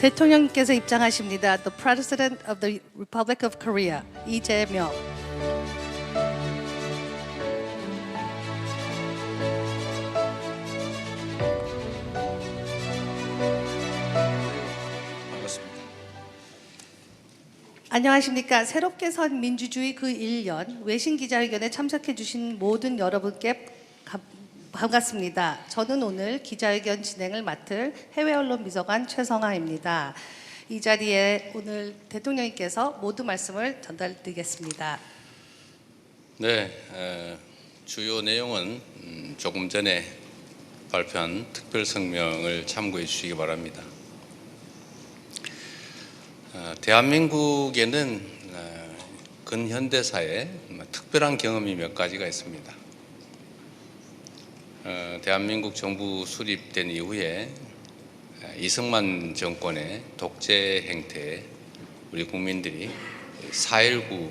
대통령께서 입장하십니다. The President of the Republic of Korea, 이재명. 반갑습니다. 안녕하십니까. 새롭게 선 민주주의 그 1년 외신 기자회견에 참석해 주신 모든 여러분께 반갑습니다. 저는 오늘 기자회견 진행을 맡을 해외 언론 비서관 최성아입니다. 이 자리에 오늘 대통령님께서 모든 말씀을 전달드리겠습니다. 네, 주요 내용은 조금 전에 발표한 특별 성명을 참고해 주시기 바랍니다. 대한민국에는 근현대사에 특별한 경험이 몇 가지가 있습니다. 대한민국 정부 수립된 이후에 이승만 정권의 독재 행태에 우리 국민들이 4.19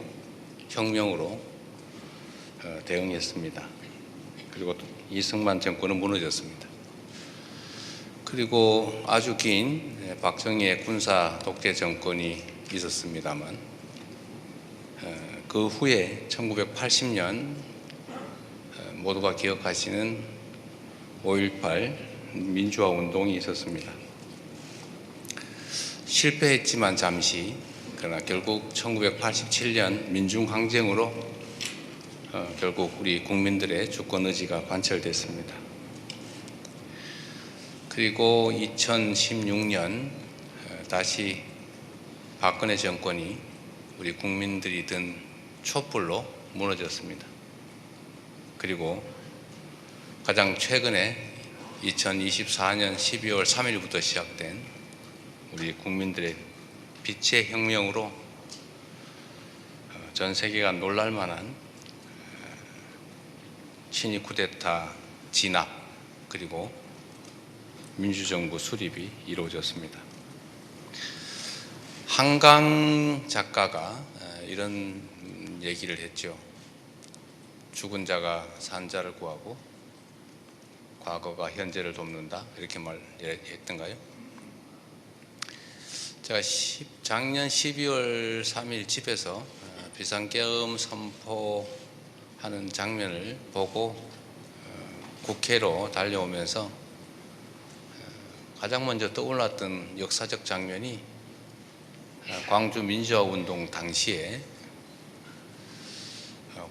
혁명으로 대응했습니다. 그리고 이승만 정권은 무너졌습니다. 그리고 아주 긴 박정희의 군사 독재 정권이 있었습니다만 그 후에 1980년 모두가 기억하시는 5.18 민주화 운동이 있었습니다. 실패했지만 잠시, 그러나 결국 1987년 민중항쟁으로 결국 우리 국민들의 주권 의지가 관철됐습니다. 그리고 2016년 다시 박근혜 정권이 우리 국민들이 든 촛불로 무너졌습니다. 그리고 가장 최근에 2024년 12월 3일부터 시작된 우리 국민들의 빛의 혁명으로 전 세계가 놀랄만한 친위 쿠데타 진압 그리고 민주정부 수립이 이루어졌습니다. 한강 작가가 이런 얘기를 했죠. 죽은 자가 산 자를 구하고 과거가 현재를 돕는다, 이렇게 말했던가요? 제가 작년 12월 3일 집에서 비상계엄 선포하는 장면을 보고 국회로 달려오면서 가장 먼저 떠올랐던 역사적 장면이 광주 민주화운동 당시에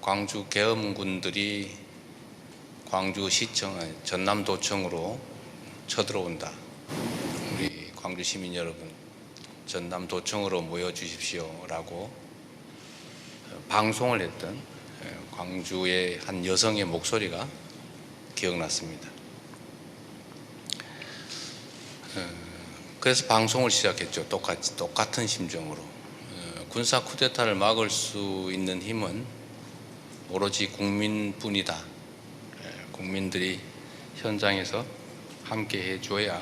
광주 계엄군들이 광주시청, 전남도청으로 쳐들어온다. 우리 광주 시민 여러분, 전남도청으로 모여주십시오 라고 방송을 했던 광주의 한 여성의 목소리가 기억났습니다. 그래서 방송을 시작했죠. 똑같은 심정으로. 군사 쿠데타를 막을 수 있는 힘은 오로지 국민뿐이다. 국민들이 현장에서 함께 해줘야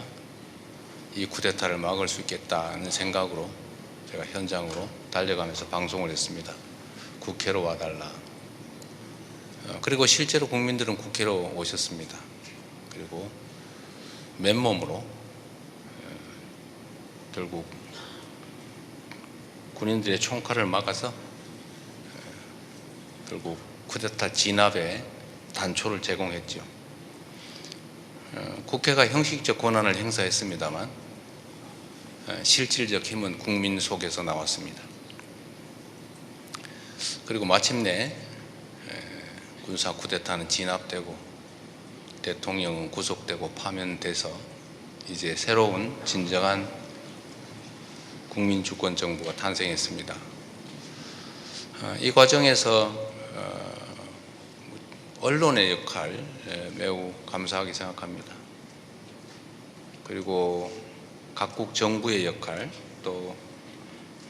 이 쿠데타를 막을 수 있겠다는 생각으로 제가 현장으로 달려가면서 방송을 했습니다. 국회로 와달라. 그리고 실제로 국민들은 국회로 오셨습니다. 그리고 맨몸으로 결국 군인들의 총칼을 막아서 결국 쿠데타 진압에 단초를 제공했죠. 국회가 형식적 권한을 행사했습니다만 실질적 힘은 국민 속에서 나왔습니다. 그리고 마침내 군사 쿠데타는 진압되고 대통령은 구속되고 파면돼서 이제 새로운 진정한 국민 주권 정부가 탄생했습니다. 이 과정에서 언론의 역할 매우 감사하게 생각합니다. 그리고 각국 정부의 역할, 또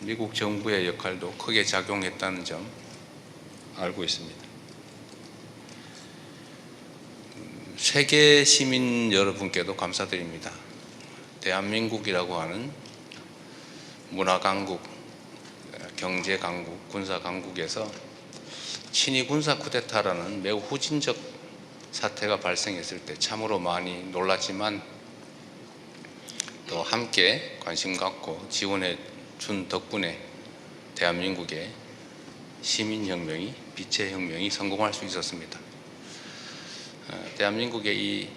미국 정부의 역할도 크게 작용했다는 점 알고 있습니다. 세계 시민 여러분께도 감사드립니다. 대한민국이라고 하는 문화 강국, 경제 강국, 군사 강국에서 친위 군사 쿠데타라는 매우 후진적 사태가 발생했을 때 참으로 많이 놀랐지만 또 함께 관심 갖고 지원해 준 덕분에 대한민국의 시민혁명이 빛의 혁명이 성공할 수 있었습니다. 대한민국의 이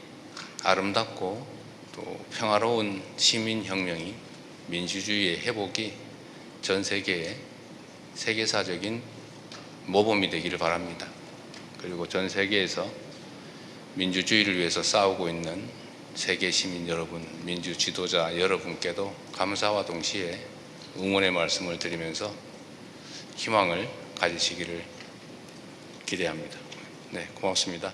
아름답고 또 평화로운 시민혁명이 민주주의의 회복이 전 세계에 세계사적인 모범이 되기를 바랍니다. 그리고 전 세계에서 민주주의를 위해서 싸우고 있는 세계 시민 여러분, 민주 지도자 여러분께도 감사와 동시에 응원의 말씀을 드리면서 희망을 가지시기를 기대합니다. 네, 고맙습니다.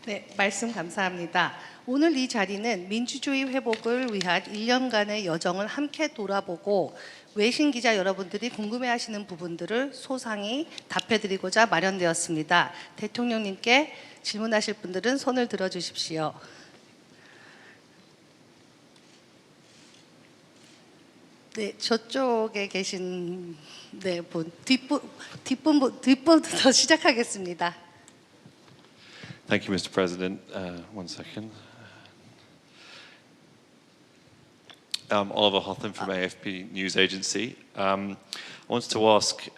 네, 말씀 감사합니다. 오늘 이 자리는 민주주의 회복을 위한 1년간의 여정을 함께 돌아보고 외신 기자 여러분들이 궁금해하시는 부분들을 소상히 답해드리고자 마련되었습니다. 대통령님께 질문하실 분들은 손을 들어주십시오. 네, 저쪽에 계신 분 뒷분부터 시작하겠습니다. Thank you, Mr. President. One second. Oliver Hotham from AFP News Agency. I wanted to ask,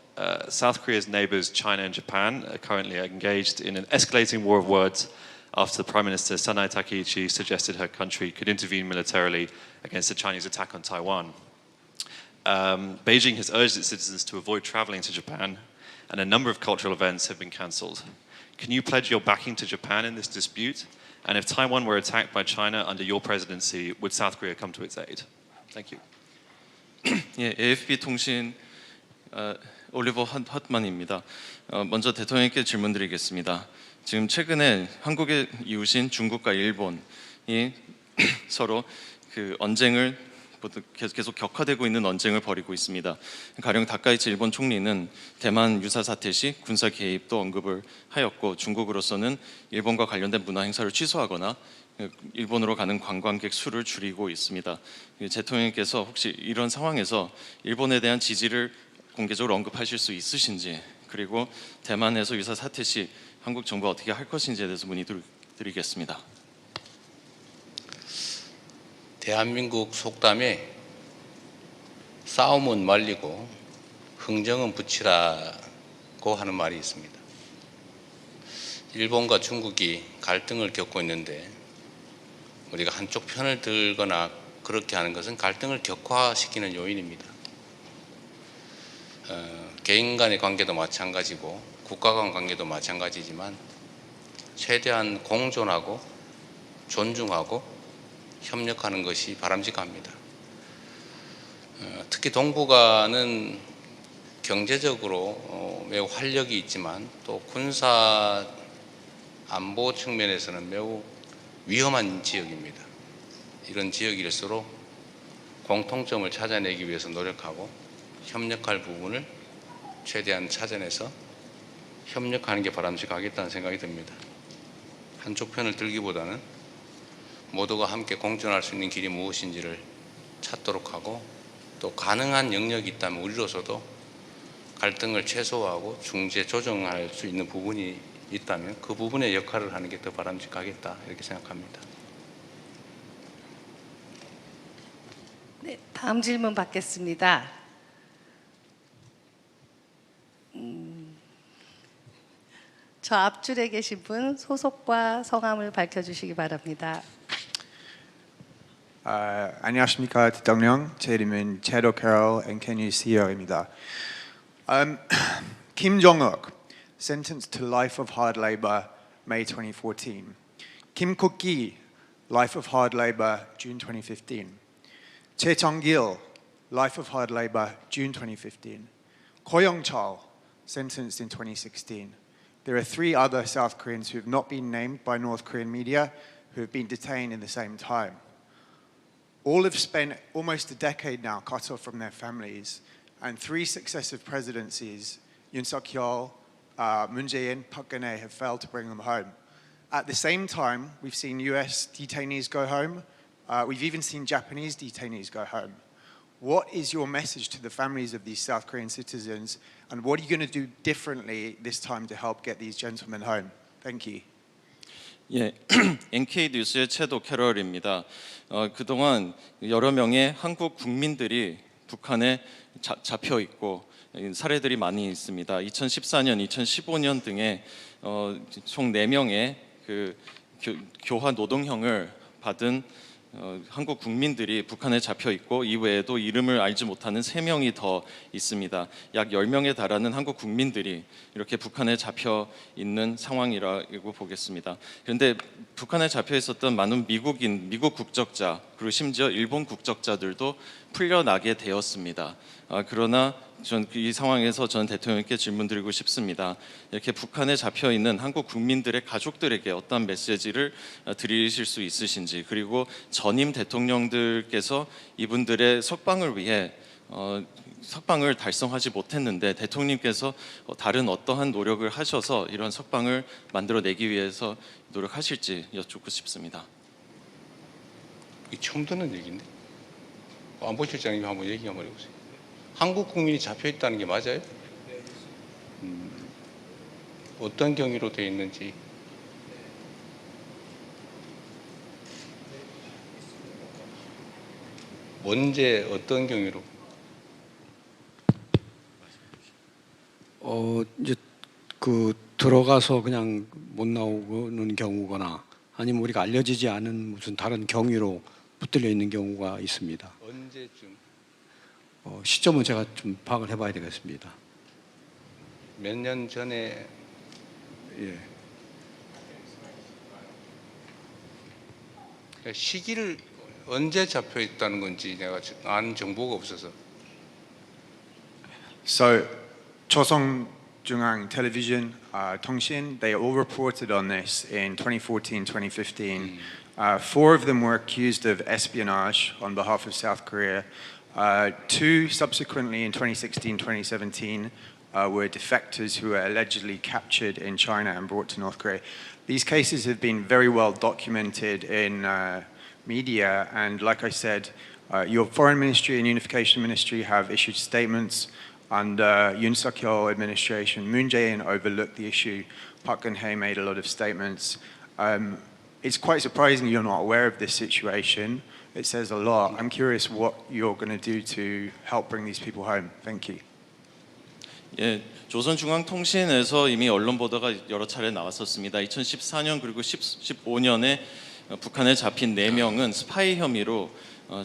South Korea's neighbors, China and Japan, are currently engaged in an escalating war of words after Prime Minister Sanae Takaichi suggested her country could intervene militarily against the Chinese attack on Taiwan. Beijing has urged its citizens to avoid traveling to Japan, and a number of cultural events have been cancelled. Can you pledge your backing to Japan in this dispute? And if Taiwan were attacked by China under your presidency, would South Korea come to its aid? Thank you. 예, AFP 통신 올리버 헛만입니다. 먼저 대통령께 질문드리겠습니다. 지금 최근에 한국의 이웃인 중국과 일본이 서로 그 언쟁을 계속 격화되고 있는 언쟁을 벌이고 있습니다. 가령 다카이치 일본 총리는 대만 유사 사태 시 군사 개입도 언급을 하였고, 중국으로서는 일본과 관련된 문화 행사를 취소하거나 일본으로 가는 관광객 수를 줄이고 있습니다. 대통령께서 혹시 이런 상황에서 일본에 대한 지지를 공개적으로 언급하실 수 있으신지, 그리고 대만에서 유사 사태 시 한국 정부가 어떻게 할 것인지에 대해서 문의드리겠습니다. 대한민국 속담에 싸움은 말리고 흥정은 붙이라고 하는 말이 있습니다. 일본과 중국이 갈등을 겪고 있는데 우리가 한쪽 편을 들거나 그렇게 하는 것은 갈등을 격화시키는 요인입니다. 개인 간의 관계도 마찬가지고 국가 간 관계도 마찬가지지만 최대한 공존하고 존중하고 협력하는 것이 바람직합니다. 특히 동북아는 경제적으로 매우 활력이 있지만 또 군사 안보 측면에서는 매우 위험한 지역입니다. 이런 지역일수록 공통점을 찾아내기 위해서 노력하고 협력할 부분을 최대한 찾아내서 협력하는 게 바람직하겠다는 생각이 듭니다. 한쪽 편을 들기보다는 모두가 함께 공존할 수 있는 길이 무엇인지를 찾도록 하고, 또 가능한 영역이 있다면 우리로서도 갈등을 최소화하고 중재 조정할 수 있는 부분이 있다면 그 부분의 역할을 하는 게 더 바람직하겠다, 이렇게 생각합니다. 네, 다음 질문 받겠습니다. 저 앞줄에 계신 분 소속과 성함을 밝혀주시기 바랍니다. 안녕하십니까 대통령. 제 이름은 제로 캐럴 NK뉴스 CEO입니다. Kim Jong-uk sentenced to life of hard labor May 2014. Kim Kuk-gi life of hard labor June 2015. Chae Chong-gil life of hard labor June 2015. Ko Young-chol sentenced in 2016. There are 3 other South Koreans who have not been named by North Korean media who have been detained in the same time. All have spent almost a decade now cut off from their families, and 3 successive presidencies, Yoon Suk-yeol, Moon Jae-in, Park Geun-hye, have failed to bring them home. At the same time, we've seen US detainees go home. We've even seen Japanese detainees go home. What is your message to the families of these South Korean citizens, and what are you going to do differently this time to help get these gentlemen home? Thank you. 예, NK 뉴스의 최도 캐럴입니다. 그동안 여러 명의 한국 국민들이 북한에 잡혀 있고 사례들이 많이 있습니다. 2014년, 2015년 등에 총 4명의 그 교화 노동형을 받은 한국 국민들이 북한에 잡혀 있고 이외에도 이름을 알지 못하는 3명이 더 있습니다. 약 10명에 달하는 한국 국민들이 이렇게 북한에 잡혀 있는 상황이라고 보겠습니다. 그런데 북한에 잡혀 있었던 많은 미국인, 미국 국적자 그리고 심지어 일본 국적자들도 풀려나게 되었습니다. 그러나 전 이 상황에서 전 대통령께 질문드리고 싶습니다. 이렇게 북한에 잡혀 있는 한국 국민들의 가족들에게 어떤 메시지를 드리실 수 있으신지, 그리고 전임 대통령들께서 이분들의 석방을 위해 석방을 달성하지 못했는데 대통령께서 다른 어떠한 노력을 하셔서 이런 석방을 만들어내기 위해서 노력하실지 여쭙고 싶습니다. 이 처음 듣는 얘기인데. 안보실장님 한번 얘기 한번 해보세요. 한국 국민이 잡혀 있다는 게 맞아요? 어떤 경위로 되어 있는지. 언제 어떤 경위로? 이제 그 들어가서 그냥 못 나오는 경우거나 아니면 우리가 알려지지 않은 무슨 다른 경위로 붙들려 있는 경우가 있습니다. 언제쯤? 시점은 제가 좀 파악을 해봐야 되겠습니다. 몇 년 전에? 예. 시기를 언제 잡혀 있다는 건지 내가 아는 정보가 없어서. So, Choson-Jungang Television, Tongshin, they all reported on this in 2014, 2015. 4 of them were accused of espionage on behalf of South Korea. 2 subsequently in 2016, 2017 were defectors who were allegedly captured in China and brought to North Korea. These cases have been very well documented in media, and like I said, your Foreign Ministry and Unification Ministry have issued statements. Under Yoon Suk-yeol administration, Moon Jae-in overlooked the issue. Park Geun-hye made a lot of statements. It's quite surprising you're not aware of this situation. It says a lot. I'm curious what you're going to do to help bring these people home. Thank you. 예, 조선중앙통신에서 이미 언론 보도가 여러 차례 나왔었습니다. 2014년 그리고 15년에 북한에 잡힌 4명은 스파이 혐의로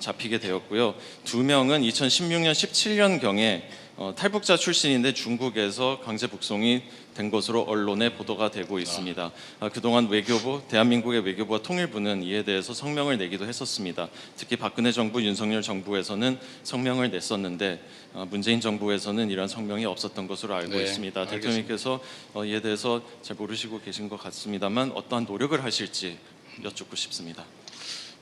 잡히게 되었고요. 2명은 2016년, 17년경에 탈북자 출신인데 중국에서 강제 북송이 된 것으로 언론에 보도가 되고 있습니다. 그동안 외교부, 대한민국의 외교부와 통일부는 이에 대해서 성명을 내기도 했었습니다. 특히 박근혜 정부, 윤석열 정부에서는 성명을 냈었는데 문재인 정부에서는 이런 성명이 없었던 것으로 알고 네, 있습니다. 알겠습니다. 대통령께서 이에 대해서 잘 모르시고 계신 것 같습니다만 어떠한 노력을 하실지 여쭙고 싶습니다.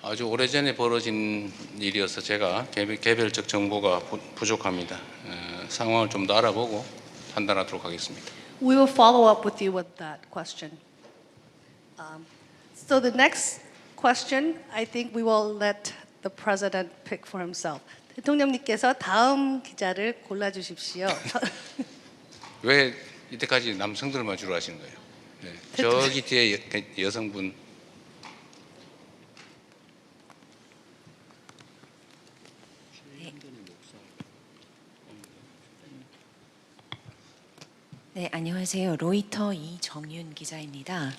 아주 오래전에 벌어진 일이어서 제가 개별적 정보가 부족합니다. 상황을 좀 더 알아보고 판단하도록 하겠습니다. We will follow up with you with that question. So the next question, I think we will let the president pick for himself. 대통령님께서 다음 기자를 골라주십시오. 왜 이때까지 남성들만 주로 하시는 거예요? 네. 저기 뒤에 여성분. 네, 안녕하세요. 로이터 이정윤 기자입니다.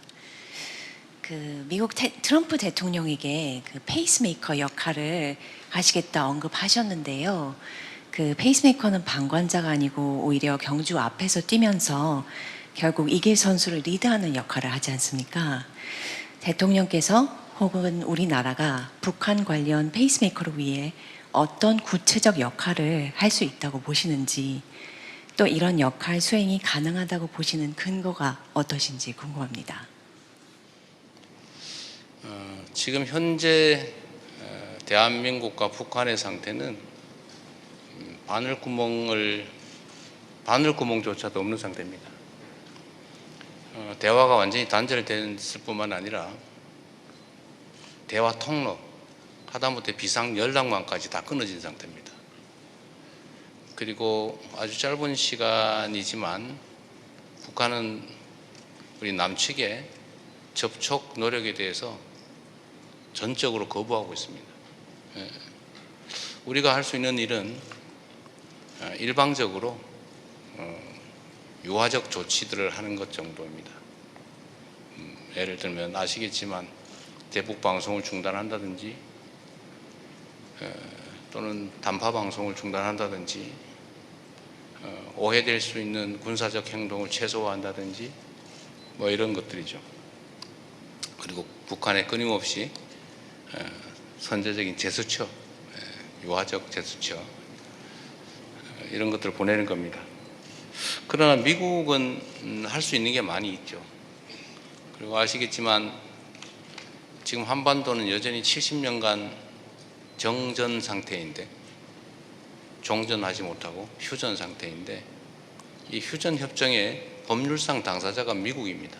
미국 트럼프 대통령에게 페이스메이커 역할을 하시겠다 언급하셨는데요. 페이스메이커는 방관자가 아니고 오히려 경주 앞에서 뛰면서 결국 이길 선수를 리드하는 역할을 하지 않습니까? 대통령께서 혹은 우리나라가 북한 관련 페이스메이커를 위해 어떤 구체적 역할을 할 수 있다고 보시는지, 또 이런 역할 수행이 가능하다고 보시는 근거가 어떠신지 궁금합니다. 지금 현재 대한민국과 북한의 상태는 바늘구멍조차도 없는 상태입니다. 대화가 완전히 단절됐을 뿐만 아니라 대화 통로, 하다못해 비상 연락망까지 다 끊어진 상태입니다. 그리고 아주 짧은 시간이지만 북한은 우리 남측에 접촉 노력에 대해서 전적으로 거부하고 있습니다. 우리가 할 수 있는 일은 일방적으로 유화적 조치들을 하는 것 정도입니다. 예를 들면 아시겠지만 대북 방송을 중단한다든지 또는 단파 방송을 중단한다든지 오해될 수 있는 군사적 행동을 최소화한다든지 뭐 이런 것들이죠. 그리고 북한에 끊임없이 선제적인 제스처, 유화적 제스처 이런 것들을 보내는 겁니다. 그러나 미국은 할 수 있는 게 많이 있죠. 그리고 아시겠지만 지금 한반도는 여전히 70년간 정전 상태인데 종전하지 못하고 휴전 상태인데 이 휴전 협정의 법률상 당사자가 미국입니다.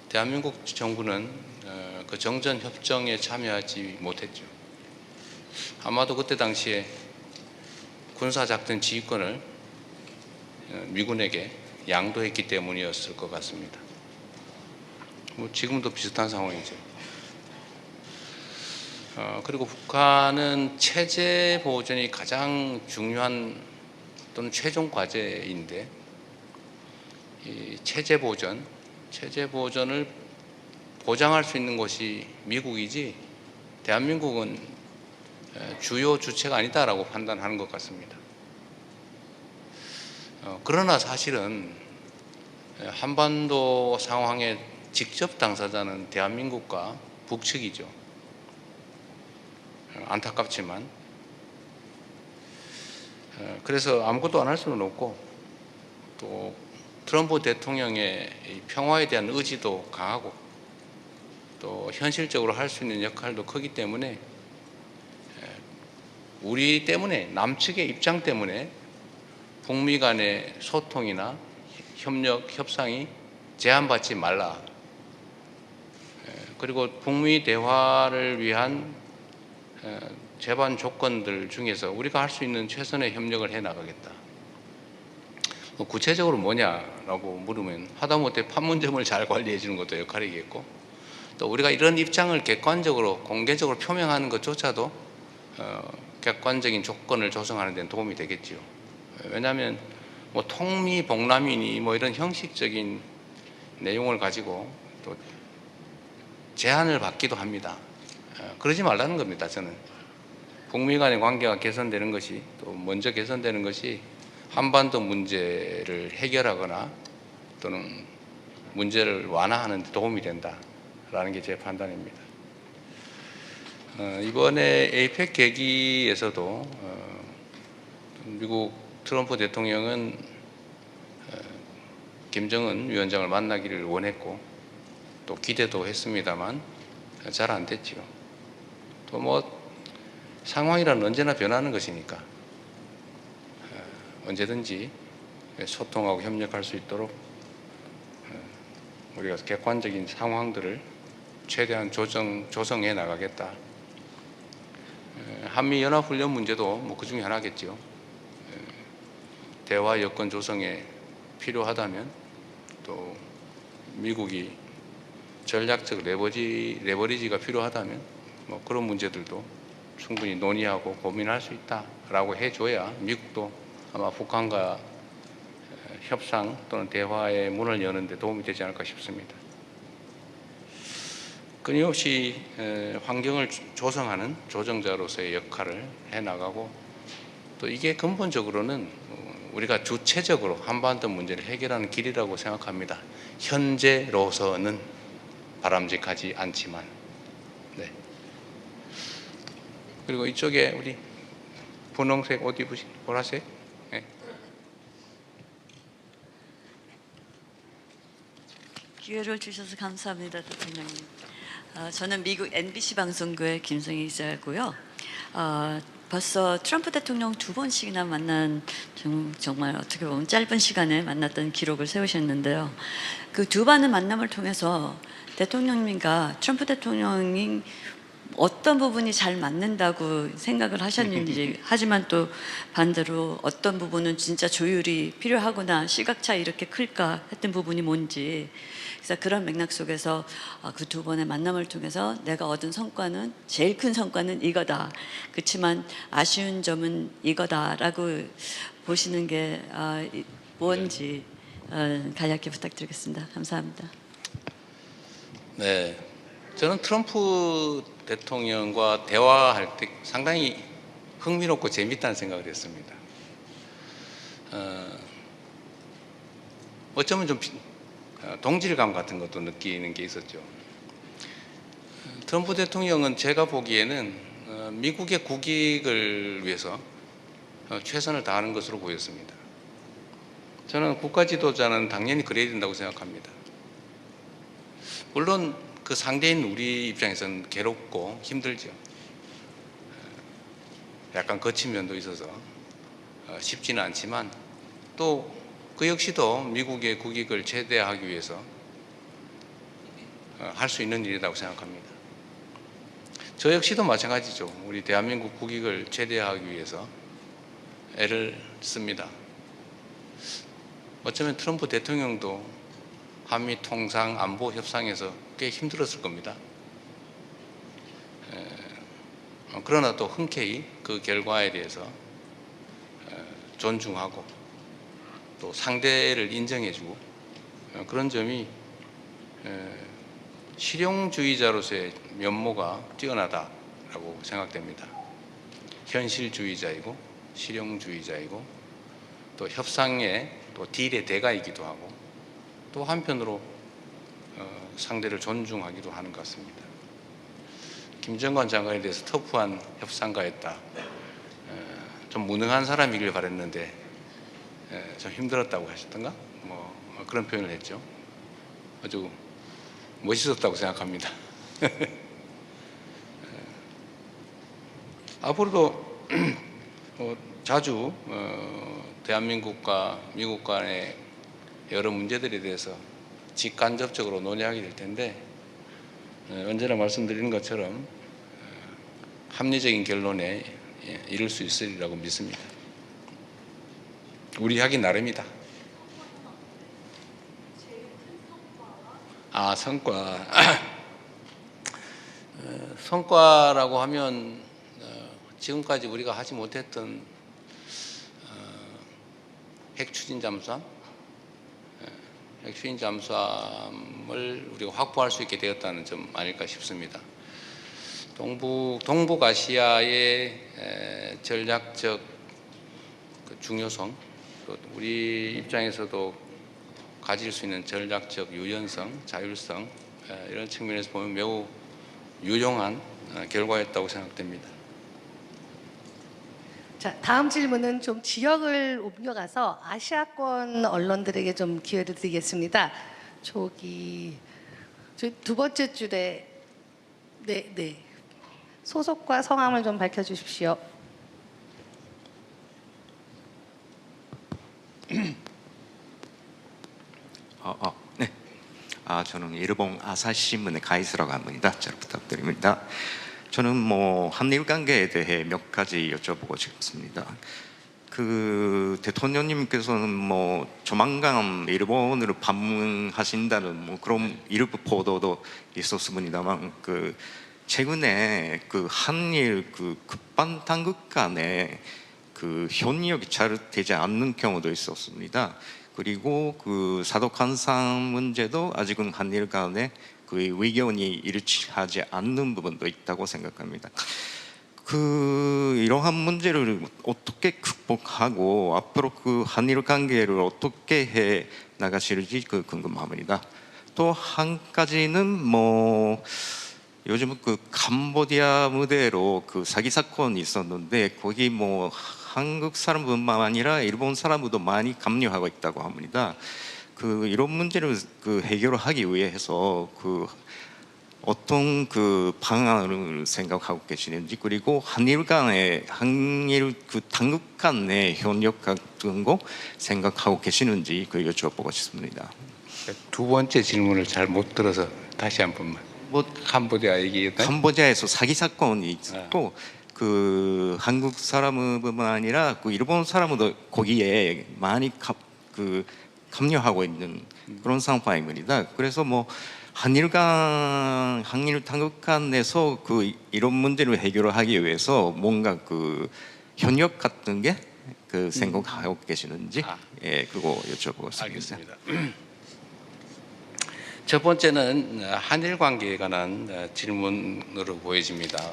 대한민국 정부는 그 정전 협정에 참여하지 못했죠. 아마도 그때 당시에 군사작전 지휘권을 미군에게 양도했기 때문이었을 것 같습니다. 뭐 지금도 비슷한 상황이죠. 그리고 북한은 체제 보존이 가장 중요한 또는 최종 과제인데 이 체제 보존을 보장할 수 있는 것이 미국이지 대한민국은 주요 주체가 아니다라고 판단하는 것 같습니다. 그러나 사실은 한반도 상황의 직접 당사자는 대한민국과 북측이죠. 안타깝지만 그래서 아무것도 안 할 수는 없고 또 트럼프 대통령의 평화에 대한 의지도 강하고 또 현실적으로 할 수 있는 역할도 크기 때문에 우리 때문에 남측의 입장 때문에 북미 간의 소통이나 협력, 협상이 제한받지 말라. 그리고 북미 대화를 위한 제반 조건들 중에서 우리가 할 수 있는 최선의 협력을 해 나가겠다. 구체적으로 뭐냐라고 물으면 하다못해 판문점을 잘 관리해 주는 것도 역할이겠고 또 우리가 이런 입장을 객관적으로 공개적으로 표명하는 것조차도 객관적인 조건을 조성하는 데는 도움이 되겠지요. 왜냐하면 뭐 통미복남이니 뭐 이런 형식적인 내용을 가지고 또 제한을 받기도 합니다. 그러지 말라는 겁니다. 저는 북미 간의 관계가 개선되는 것이 또 먼저 개선되는 것이 한반도 문제를 해결하거나 또는 문제를 완화하는 데 도움이 된다라는 게 제 판단입니다. 이번에 에이펙 계기에서도 미국 트럼프 대통령은 김정은 위원장을 만나기를 원했고 또 기대도 했습니다만 잘 안 됐죠. 또 뭐 상황이란 언제나 변하는 것이니까 언제든지 소통하고 협력할 수 있도록 우리가 객관적인 상황들을 최대한 조성해 나가겠다. 한미연합훈련 문제도 뭐 그 중에 하나겠죠. 대화 여건 조성에 필요하다면 또 미국이 전략적 레버리지가 필요하다면 뭐 그런 문제들도 충분히 논의하고 고민할 수 있다라고 해줘야 미국도 아마 북한과 협상 또는 대화의 문을 여는 데 도움이 되지 않을까 싶습니다. 끊임없이 환경을 조성하는 조정자로서의 역할을 해나가고 또 이게 근본적으로는 우리가 주체적으로 한반도 문제를 해결하는 길이라고 생각합니다. 현재로서는 바람직하지 않지만. 네. 그리고 이쪽에 우리 분홍색 옷 입으신 보라색. 네. 기회를 주셔서 감사합니다, 대통령님. 저는 미국 NBC 방송국의 김성희 기자고요. 벌써 트럼프 대통령 2번씩이나 만난 정말 어떻게 보면 짧은 시간에 만났던 기록을 세우셨는데요. 그 두 번의 만남을 통해서 대통령님과 트럼프 대통령이 어떤 부분이 잘 맞는다고 생각을 하셨는지, 하지만 또 반대로 어떤 부분은 진짜 조율이 필요하구나, 시각차 이렇게 클까 했던 부분이 뭔지, 그래서 그런 맥락 속에서 그 두 번의 만남을 통해서 내가 얻은 성과는, 제일 큰 성과는 이거다, 그렇지만 아쉬운 점은 이거다라고 보시는 게 뭔지 간략히 부탁드리겠습니다. 감사합니다. 네, 저는 트럼프 대통령과 대화할 때 상당히 흥미롭고 재밌다는 생각을 했습니다. 어쩌면 좀 동질감 같은 것도 느끼는 게 있었죠. 트럼프 대통령은 제가 보기에는 미국의 국익을 위해서 최선을 다하는 것으로 보였습니다. 저는 국가 지도자는 당연히 그래야 된다고 생각합니다. 물론 그 상대인 우리 입장에서는 괴롭고 힘들죠. 약간 거친 면도 있어서 쉽지는 않지만 또 그 역시도 미국의 국익을 최대화하기 위해서 할 수 있는 일이라고 생각합니다. 저 역시도 마찬가지죠. 우리 대한민국 국익을 최대화하기 위해서 애를 씁니다. 어쩌면 트럼프 대통령도 한미 통상 안보 협상에서 꽤 힘들었을 겁니다. 그러나 또 흔쾌히 그 결과에 대해서 존중하고 또 상대를 인정해주고 그런 점이 실용주의자로서의 면모가 뛰어나다라고 생각됩니다. 현실주의자이고 실용주의자이고 또 협상의 또 딜의 대가이기도 하고 또 한편으로 상대를 존중하기도 하는 것 같습니다. 김정관 장관에 대해서 터프한 협상가였다. 좀 무능한 사람이길 바랬는데 좀 힘들었다고 하셨던가? 뭐 그런 표현을 했죠. 아주 멋있었다고 생각합니다. 앞으로도 자주 대한민국과 미국 간의 여러 문제들에 대해서 직간접적으로 논의하게 될 텐데 언제나 말씀드리는 것처럼 합리적인 결론에 이를 수 있으리라고 믿습니다. 우리 하기 나름이다. 성과. 성과라고 하면 지금까지 우리가 하지 못했던 핵추진 잠수함, 핵추진 잠수함을 우리가 확보할 수 있게 되었다는 점 아닐까 싶습니다. 동북아시아의 전략적 중요성, 우리 입장에서도 가질 수 있는 전략적 유연성, 자율성, 이런 측면에서 보면 매우 유용한 결과였다고 생각됩니다. 자, 다음 질문은 좀 지역을 옮겨가서 아시아권 언론들에게 좀 기회를 드리겠습니다. 저기 두 번째 줄에 네. 소속과 성함을 좀 밝혀주십시오. 네. 저는 일본 아사히신문의 가이스라고 합니다. 잘 부탁드립니다. 저는 한일 관계에 대해 몇 가지 여쭤보고 싶습니다. 그 대통령님께서는 조만간 일본으로 방문하신다는 그런 일부 보도도 있었습니다만, 최근에 한일 급반 당국 간에 협력이 잘 되지 않는 경우도 있었습니다. 그리고 사독한산 문제도 아직은 한일 간에 의견이 일치하지 않는 부분도 있다고 생각합니다. 이러한 문제를 어떻게 극복하고 앞으로 한일 관계를 어떻게 해 나가실지 궁금합니다. 또 한 가지는 요즘 캄보디아 무대로 사기 사건이 있었는데 거기 한국 사람뿐만 아니라 일본 사람들도 많이 감염하고 있다고 합니다. 이런 문제를 해결하기 위해서 어떤 방안을 생각하고 계시는지, 그리고 한일 당국 간의 협력 같은 거 생각하고 계시는지 여쭤보고 싶습니다. 두 번째 질문을 잘 못 들어서 다시 한 번만. 뭐 캄보디아 얘기였나? 캄보디아에서 사기 사건이 있었고 그 한국 사람뿐만 아니라 그 일본 사람도 거기에 많이 합류하고 있는 그런 상황입니다. 그래서 뭐 한일 당국 간에서 그 이런 문제를 해결하기 위해서 뭔가 그 협력 같은 게 그 생각하고 계시는지 예 그거 여쭤보고 싶습니다. 알겠습니다. 첫 번째는 한일 관계에 관한 질문으로 보여집니다.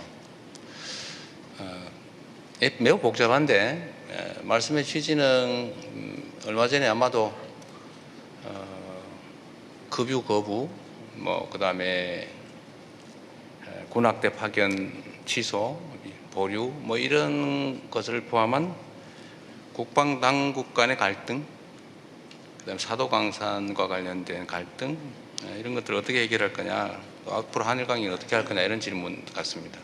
매우 복잡한데 말씀의 취지는 얼마 전에 아마도 급유 거부, 뭐 그다음에 군악대 파견 취소, 보류, 뭐 이런 것을 포함한 국방 당국 간의 갈등, 그다음에 사도광산과 관련된 갈등, 이런 것들을 어떻게 해결할 거냐, 또 앞으로 한일 관계는 어떻게 할 거냐 이런 질문 같습니다.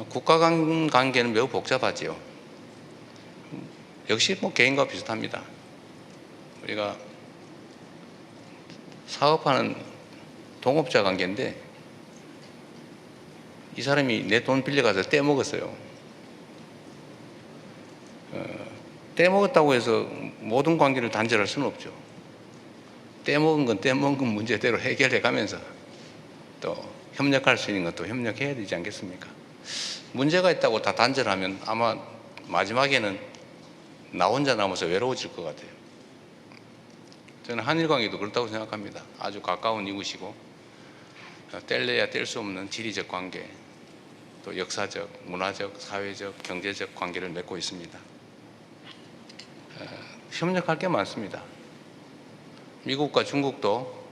국가 간 관계는 매우 복잡하지요. 역시 뭐 개인과 비슷합니다. 우리가 사업하는 동업자 관계인데 이 사람이 내 돈 빌려가서 떼먹었어요. 떼먹었다고 해서 모든 관계를 단절할 수는 없죠. 떼먹은 건 떼먹은 문제대로 해결해 가면서 또 협력할 수 있는 것도 협력해야 되지 않겠습니까? 문제가 있다고 다 단절하면 아마 마지막에는 나 혼자 남아서 외로워질 것 같아요. 저는 한일 관계도 그렇다고 생각합니다. 아주 가까운 이웃이고 뗄래야 뗄 수 없는 지리적 관계, 또 역사적, 문화적, 사회적, 경제적 관계를 맺고 있습니다. 협력할 게 많습니다. 미국과 중국도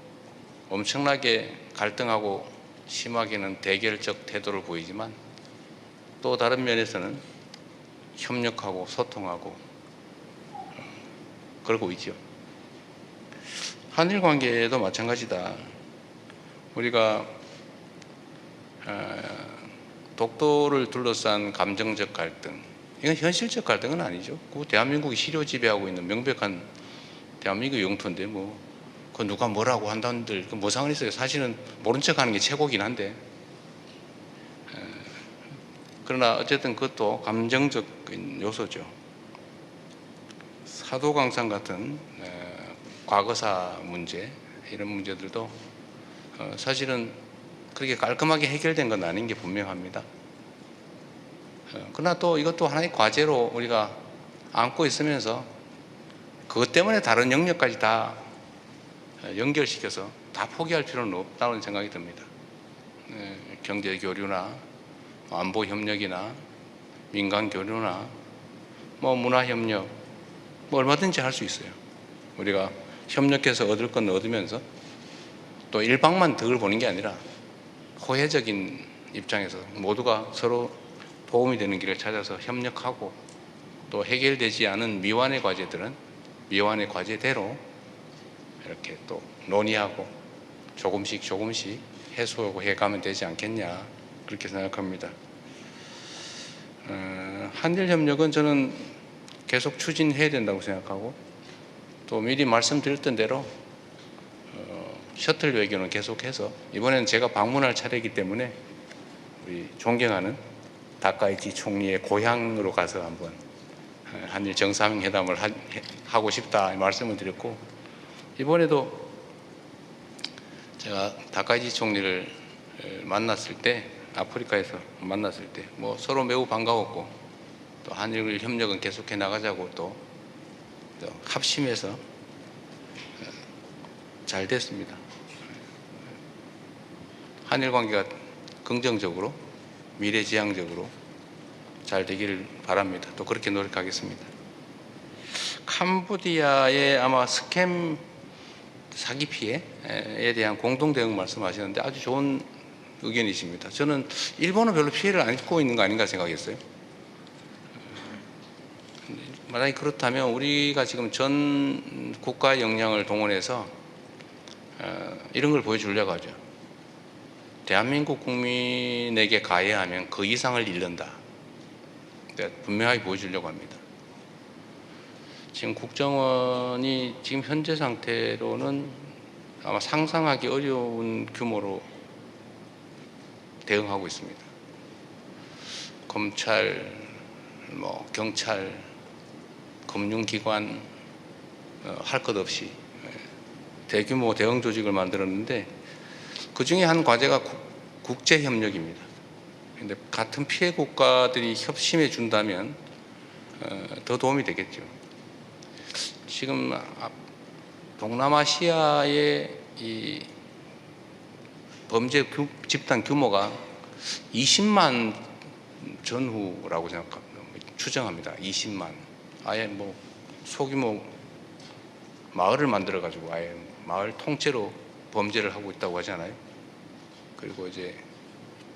엄청나게 갈등하고 심하게는 대결적 태도를 보이지만 또 다른 면에서는 협력하고 소통하고 그러고 있죠. 한일 관계도 마찬가지다. 우리가 독도를 둘러싼 감정적 갈등, 이건 현실적 갈등은 아니죠. 그 대한민국이 실효 지배하고 있는 명백한 대한민국 영토인데 뭐 그 누가 뭐라고 한다는들 그 뭐 상관이 있어요. 사실은 모른 척하는 게 최고긴 한데 그러나 어쨌든 그것도 감정적인 요소죠. 사도광산 같은 과거사 문제 이런 문제들도 사실은 그렇게 깔끔하게 해결된 건 아닌 게 분명합니다. 그러나 또 이것도 하나의 과제로 우리가 안고 있으면서 그것 때문에 다른 영역까지 다 연결시켜서 다 포기할 필요는 없다는 생각이 듭니다. 경제 교류나 안보 협력이나 민간 교류나 뭐 문화 협력 뭐 얼마든지 할 수 있어요. 우리가 협력해서 얻을 건 얻으면서 또 일방만 덕을 보는 게 아니라 호혜적인 입장에서 모두가 서로 도움이 되는 길을 찾아서 협력하고 또 해결되지 않은 미완의 과제들은 미완의 과제대로 이렇게 또 논의하고 조금씩 해소하고 해가면 되지 않겠냐 그렇게 생각합니다. 한일 협력은 저는 계속 추진해야 된다고 생각하고 또 미리 말씀드렸던 대로 셔틀 외교는 계속해서 이번에는 제가 방문할 차례이기 때문에 우리 존경하는 다카이치 총리의 고향으로 가서 한번 한일 정상회담을 하고 싶다 말씀을 드렸고 이번에도 제가 다카이치 총리를 만났을 때 아프리카에서 만났을 때 뭐 서로 매우 반가웠고 또 한일 협력은 계속해 나가자고 또 합심해서 잘 됐습니다. 한일 관계가 긍정적으로 미래지향적으로 잘 되기를 바랍니다. 또 그렇게 노력하겠습니다. 캄보디아의 아마 스캠 사기 피해에 대한 공동 대응 말씀하시는데 아주 좋은 의견이십니다. 저는 일본은 별로 피해를 안 입고 있는 거 아닌가 생각했어요. 만약에 그렇다면 우리가 지금 전 국가 역량을 동원해서 이런 걸 보여주려고 하죠. 대한민국 국민에게 가해하면 그 이상을 잃는다. 분명하게 보여주려고 합니다. 지금 국정원이 지금 현재 상태로는 아마 상상하기 어려운 규모로 대응하고 있습니다. 검찰, 경찰, 금융기관 할 것 없이 대규모 대응 조직을 만들었는데 그 중에 한 과제가 국제 협력입니다. 근데 같은 피해 국가들이 협심해 준다면 더 도움이 되겠죠. 지금 동남아시아의 이 범죄 집단 규모가 20만 전후라고 추정합니다. 20만. 아예 소규모 마을을 만들어 가지고 아예 마을 통째로 범죄를 하고 있다고 하잖아요. 그리고 이제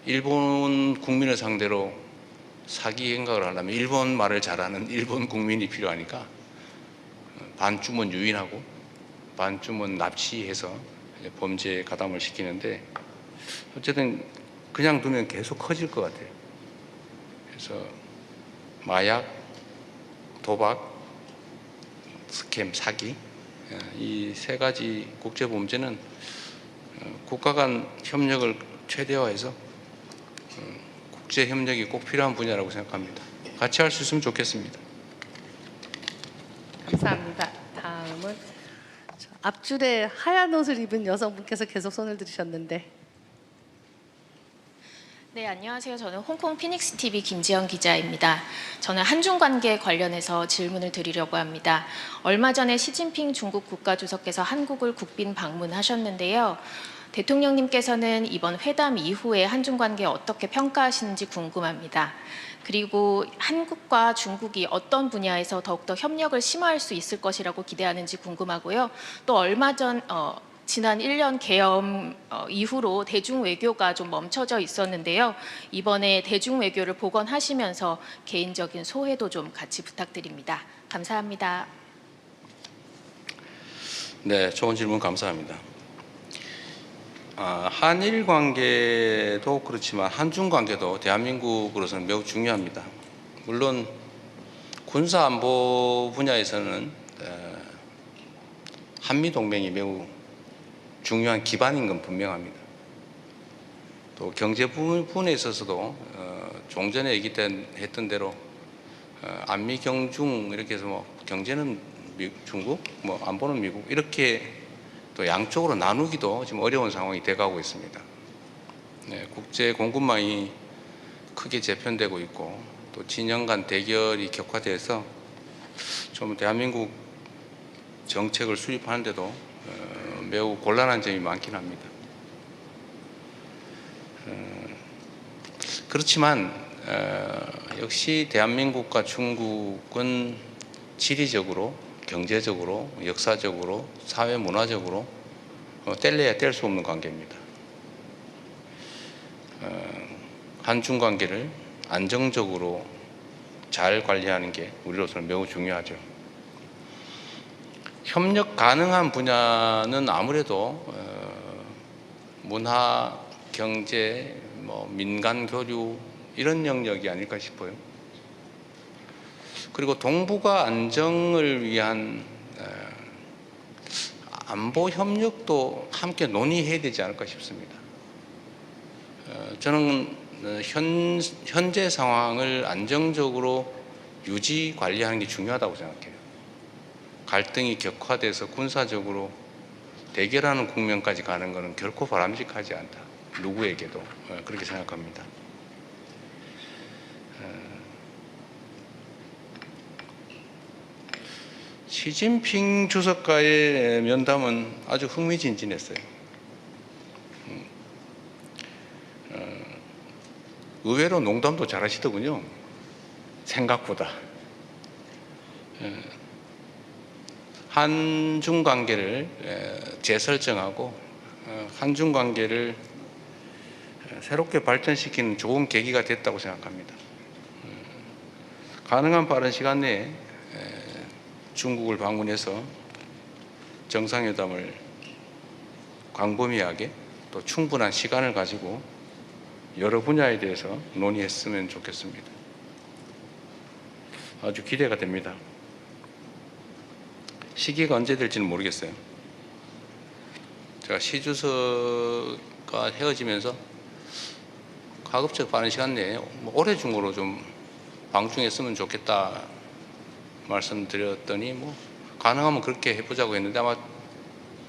일본 국민을 상대로 사기 행각을 하려면 일본 말을 잘하는 일본 국민이 필요하니까 반쯤은 유인하고 반쯤은 납치해서 범죄에 가담을 시키는데 어쨌든 그냥 두면 계속 커질 것 같아요. 그래서 마약, 도박, 스캠, 사기 이 세 가지 국제 범죄는 국가 간 협력을 최대화해서 국제 협력이 꼭 필요한 분야라고 생각합니다. 같이 할 수 있으면 좋겠습니다. 감사합니다. 다음은 앞줄에 하얀 옷을 입은 여성분께서 계속 손을 들으셨는데. 네, 안녕하세요. 저는 홍콩 피닉스 TV 김지연 기자입니다. 저는 한중 관계 관련해서 질문을 드리려고 합니다. 얼마 전에 시진핑 중국 국가주석께서 한국을 국빈 방문하셨는데요. 대통령님께서는 이번 회담 이후에 한중 관계 어떻게 평가하시는지 궁금합니다. 그리고 한국과 중국이 어떤 분야에서 더욱더 협력을 심화할 수 있을 것이라고 기대하는지 궁금하고요. 또 얼마 전 지난 1년 계엄 이후로 대중 외교가 좀 멈춰져 있었는데요. 이번에 대중 외교를 복원하시면서 개인적인 소회도 좀 같이 부탁드립니다. 감사합니다. 네, 좋은 질문 감사합니다. 한일 관계도 그렇지만 한중 관계도 대한민국으로서는 매우 중요합니다. 물론 군사 안보 분야에서는 한미 동맹이 매우 중요한 기반인 건 분명합니다. 또 경제 부분에 있어서도 좀 전에 얘기했던 대로 안미 경중 이렇게 해서 경제는 중국, 안보는 미국 이렇게 또 양쪽으로 나누기도 지금 어려운 상황이 돼가고 있습니다. 네, 국제 공급망이 크게 재편되고 있고 또 진영 간 대결이 격화돼서 좀 대한민국 정책을 수립하는데도 매우 곤란한 점이 많긴 합니다. 그렇지만 역시 대한민국과 중국은 지리적으로, 경제적으로, 역사적으로, 사회 문화적으로 뗄래야 뗄 수 없는 관계입니다. 한중 관계를 안정적으로 잘 관리하는 게 우리로서는 매우 중요하죠. 협력 가능한 분야는 아무래도 문화, 경제, 민간 교류 이런 영역이 아닐까 싶어요. 그리고 동북아 안정을 위한 안보 협력도 함께 논의해야 되지 않을까 싶습니다. 저는 현재 상황을 안정적으로 유지 관리하는 게 중요하다고 생각해요. 갈등이 격화돼서 군사적으로 대결하는 국면까지 가는 것은 결코 바람직하지 않다. 누구에게도 그렇게 생각합니다. 시진핑 주석과의 면담은 아주 흥미진진했어요. 의외로 농담도 잘하시더군요. 생각보다. 한중 관계를 재설정하고 한중 관계를 새롭게 발전시키는 좋은 계기가 됐다고 생각합니다. 가능한 빠른 시간 내에 중국을 방문해서 정상회담을 광범위하게 또 충분한 시간을 가지고 여러 분야에 대해서 논의했으면 좋겠습니다. 아주 기대가 됩니다. 시기가 언제 될지는 모르겠어요. 제가 시 주석과 헤어지면서 가급적 빠른 시간 내에 뭐 올해 중으로 좀 방중했으면 좋겠다 말씀드렸더니 뭐 가능하면 그렇게 해보자고 했는데 아마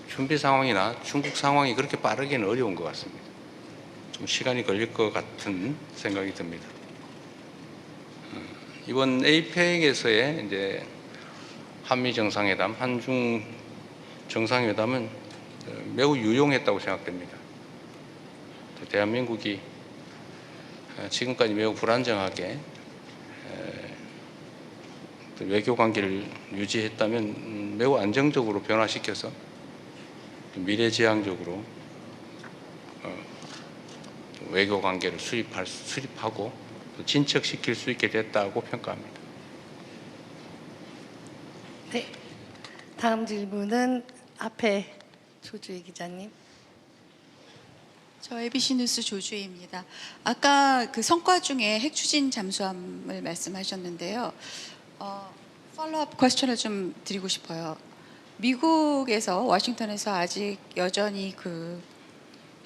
준비 상황이나 중국 상황이 그렇게 빠르게는 어려운 것 같습니다. 좀 시간이 걸릴 것 같은 생각이 듭니다. 이번 에이펙에서의 이제 한미 정상회담, 한중 정상회담은 매우 유용했다고 생각됩니다. 대한민국이 지금까지 매우 불안정하게 외교 관계를 유지했다면 매우 안정적으로 변화시켜서 미래지향적으로 외교 관계를 수립하고 진척시킬 수 있게 됐다고 평가합니다. 네. 다음 질문은 앞에 조주희 기자님. 저 ABC 뉴스 조주희입니다. 아까 그 성과 중에 핵 추진 잠수함을 말씀하셨는데요. 팔로우업 퀘스천을 좀 드리고 싶어요. 미국에서 워싱턴에서 아직 여전히 그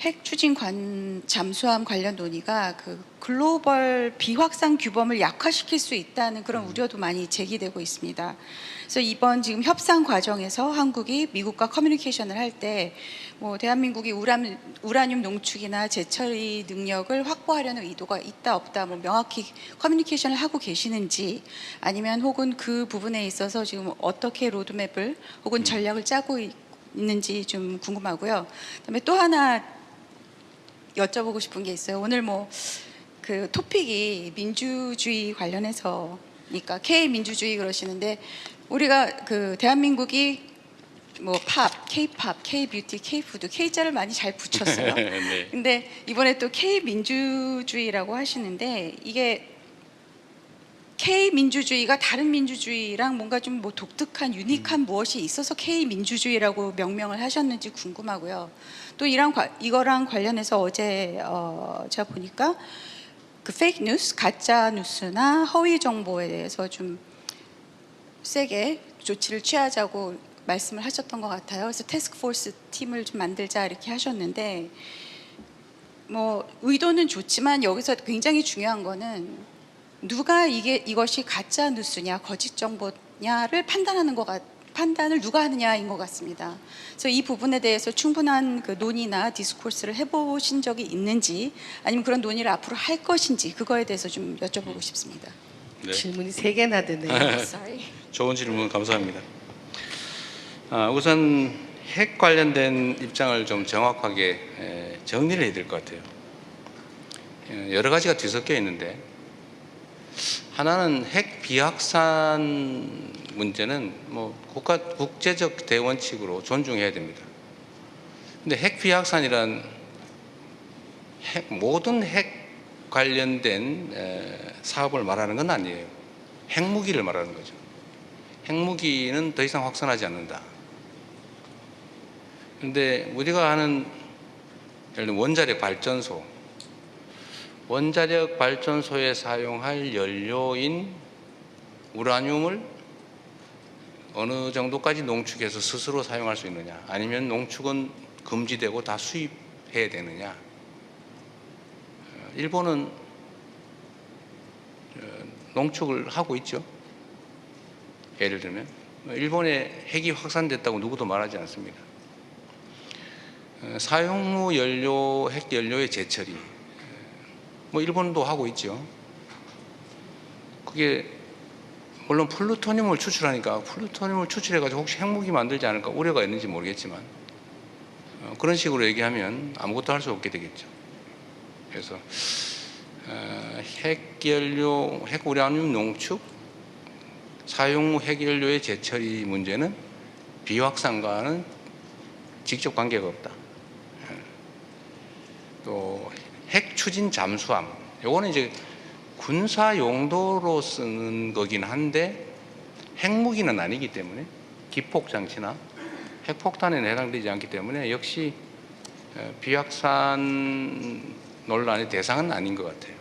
핵 추진 잠수함 관련 논의가 그 글로벌 비확산 규범을 약화시킬 수 있다는 그런 우려도 많이 제기되고 있습니다. 그래서 이번 지금 협상 과정에서 한국이 미국과 커뮤니케이션을 할 때 뭐 대한민국이 우라늄 농축이나 재처리 능력을 확보하려는 의도가 있다 없다 뭐 명확히 커뮤니케이션을 하고 계시는지 아니면 혹은 그 부분에 있어서 지금 어떻게 로드맵을 혹은 전략을 짜고 있는지 좀 궁금하고요. 그다음에 또 하나 여쭤보고 싶은 게 있어요. 오늘 뭐 그 토픽이 민주주의 관련해서니까 K 민주주의 그러시는데 우리가 그 대한민국이 뭐 팝, K-팝, K-뷰티, K-푸드, K자를 많이 잘 붙였어요. 네. 근데 이번에 또 K 민주주의라고 하시는데 이게 K 민주주의가 다른 민주주의랑 뭔가 좀 뭐 독특한 유니크한 무엇이 있어서 K 민주주의라고 명명을 하셨는지 궁금하고요. 또 이거랑 관련해서 어제 제가 보니까 그 페이크 뉴스, 가짜 뉴스나 허위 정보에 대해서 좀 세게 조치를 취하자고 말씀을 하셨던 것 같아요. 그래서 태스크포스 팀을 좀 만들자 이렇게 하셨는데 뭐 의도는 좋지만 여기서 굉장히 중요한 거는 누가 이것이 가짜 뉴스냐 거짓 정보냐를 판단을 누가 하느냐인 것 같습니다. 그래서 이 부분에 대해서 충분한 그 논의나 디스코스를 해보신 적이 있는지 아니면 그런 논의를 앞으로 할 것인지 그거에 대해서 좀 여쭤보고 싶습니다. 네. 질문이 3개나 되네요. Sorry. 좋은 질문 감사합니다. 우선 핵 관련된 입장을 좀 정확하게 정리를 해야 될 것 같아요. 여러 가지가 뒤섞여 있는데 하나는 핵 비확산 문제는 뭐 국제적 대원칙으로 존중해야 됩니다. 근데 핵 비확산이란 모든 핵 관련된 사업을 말하는 건 아니에요. 핵무기를 말하는 거죠. 핵무기는 더 이상 확산하지 않는다. 근데 우리가 하는 예를 들면 원자력 발전소에 사용할 연료인 우라늄을 어느 정도까지 농축해서 스스로 사용할 수 있느냐, 아니면 농축은 금지되고 다 수입해야 되느냐. 일본은 농축을 하고 있죠. 예를 들면 일본에 핵이 확산됐다고 누구도 말하지 않습니다. 사용 후 핵 연료의 재처리, 뭐 일본도 하고 있죠. 그게 물론 플루토늄을 추출하니까 플루토늄을 추출해가지고 혹시 핵무기 만들지 않을까 우려가 있는지 모르겠지만 그런 식으로 얘기하면 아무것도 할 수 없게 되겠죠. 그래서 핵 우라늄 농축, 사용 후 핵연료의 재처리 문제는 비확산과는 직접 관계가 없다. 또 핵 추진 잠수함, 요거는 이제 군사 용도로 쓰는 거긴 한데 핵무기는 아니기 때문에 기폭 장치나 핵폭탄에는 해당되지 않기 때문에 역시 비확산 논란의 대상은 아닌 것 같아요.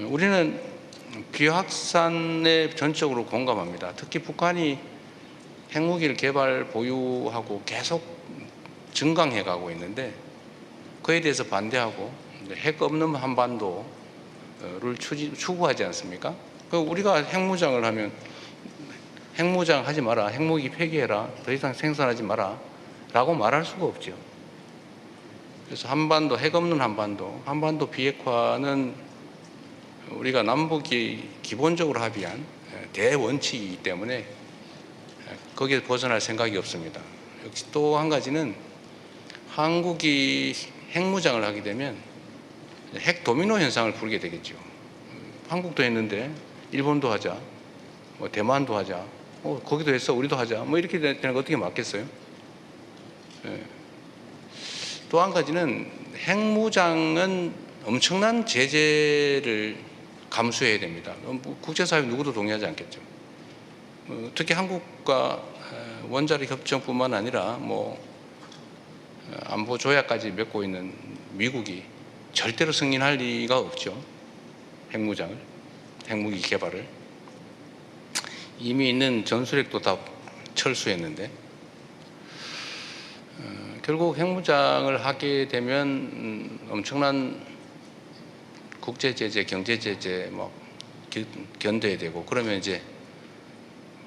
우리는 비확산에 전적으로 공감합니다. 특히 북한이 핵무기를 개발, 보유하고 계속 증강해 가고 있는데 그에 대해서 반대하고 핵 없는 한반도를 추구하지 않습니까? 우리가 핵무장을 하면 핵무장 하지 마라, 핵무기 폐기해라, 더 이상 생산하지 마라 라고 말할 수가 없죠. 그래서 한반도, 핵 없는 한반도 비핵화는 우리가 남북이 기본적으로 합의한 대원칙이기 때문에 거기에 벗어날 생각이 없습니다. 역시 또 한 가지는 한국이 핵무장을 하게 되면 핵 도미노 현상을 부르게 되겠죠. 한국도 했는데 일본도 하자, 뭐 대만도 하자, 거기도 했어 우리도 하자, 뭐 이렇게 되는 거 어떻게 맞겠어요? 또 한 가지는 핵무장은 엄청난 제재를 감수해야 됩니다. 국제사회 누구도 동의하지 않겠죠. 특히 한국과 원자력 협정뿐만 아니라 뭐 안보 조약까지 맺고 있는 미국이 절대로 승인할 리가 없죠. 핵무장을, 핵무기 개발을. 이미 있는 전술핵도 다 철수했는데 결국 핵무장을 하게 되면 엄청난 국제 제재, 경제 제재 뭐 견뎌야 되고 그러면 이제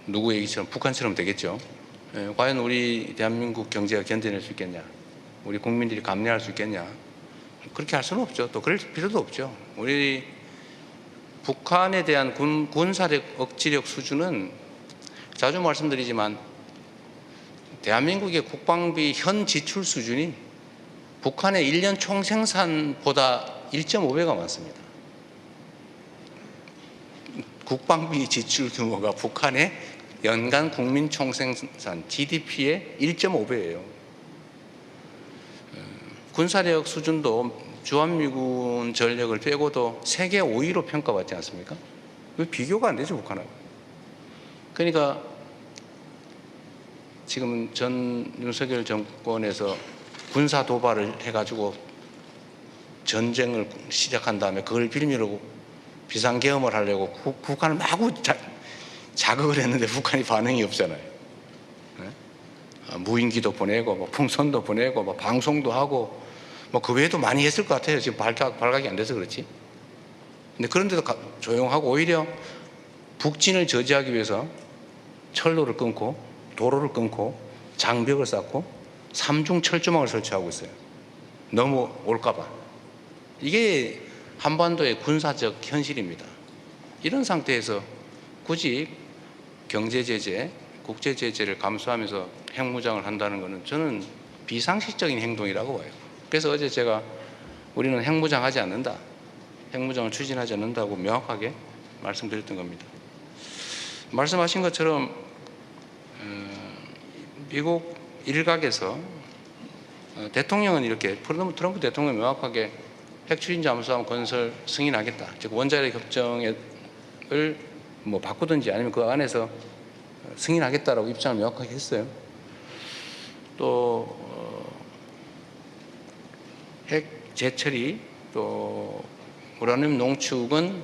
누구 얘기처럼 북한처럼 되겠죠. 과연 우리 대한민국 경제가 견뎌낼 수 있겠냐? 우리 국민들이 감내할 수 있겠냐? 그렇게 할 수는 없죠. 또 그럴 필요도 없죠. 우리 북한에 대한 군사력, 억지력 수준은 자주 말씀드리지만 대한민국의 국방비 현 지출 수준이 북한의 1년 총생산보다 1.5배가 많습니다. 국방비 지출 규모가 북한의 연간 국민 총생산 GDP의 1.5배예요. 군사력 수준도 주한미군 전력을 빼고도 세계 5위로 평가받지 않습니까? 왜 비교가 안 되죠, 북한하고? 그러니까 지금 전 윤석열 정권에서 군사 도발을 해가지고 전쟁을 시작한 다음에 그걸 빌미로 비상계엄을 하려고 북한을 마구 자극을 했는데 북한이 반응이 없잖아요. 네? 무인기도 보내고 뭐 풍선도 보내고 뭐 방송도 하고 뭐 그 외에도 많이 했을 것 같아요. 지금 발각이 안 돼서 그렇지. 근데 그런데도 조용하고 오히려 북진을 저지하기 위해서 철로를 끊고 도로를 끊고 장벽을 쌓고 삼중 철조망을 설치하고 있어요. 넘어올까 봐. 이게 한반도의 군사적 현실입니다. 이런 상태에서 굳이 경제 제재, 국제 제재를 감수하면서 핵무장을 한다는 것은 저는 비상식적인 행동이라고 봐요. 그래서 어제 제가 우리는 핵무장하지 않는다, 핵무장을 추진하지 않는다고 명확하게 말씀드렸던 겁니다. 말씀하신 것처럼 미국 일각에서 대통령은 이렇게 트럼프 대통령이 명확하게 핵추진 잠수함 건설 승인하겠다, 즉 원자력 협정을 뭐 바꾸든지 아니면 그 안에서 승인하겠다라고 입장을 명확하게 했어요. 또 핵 재처리, 또 우라늄 농축은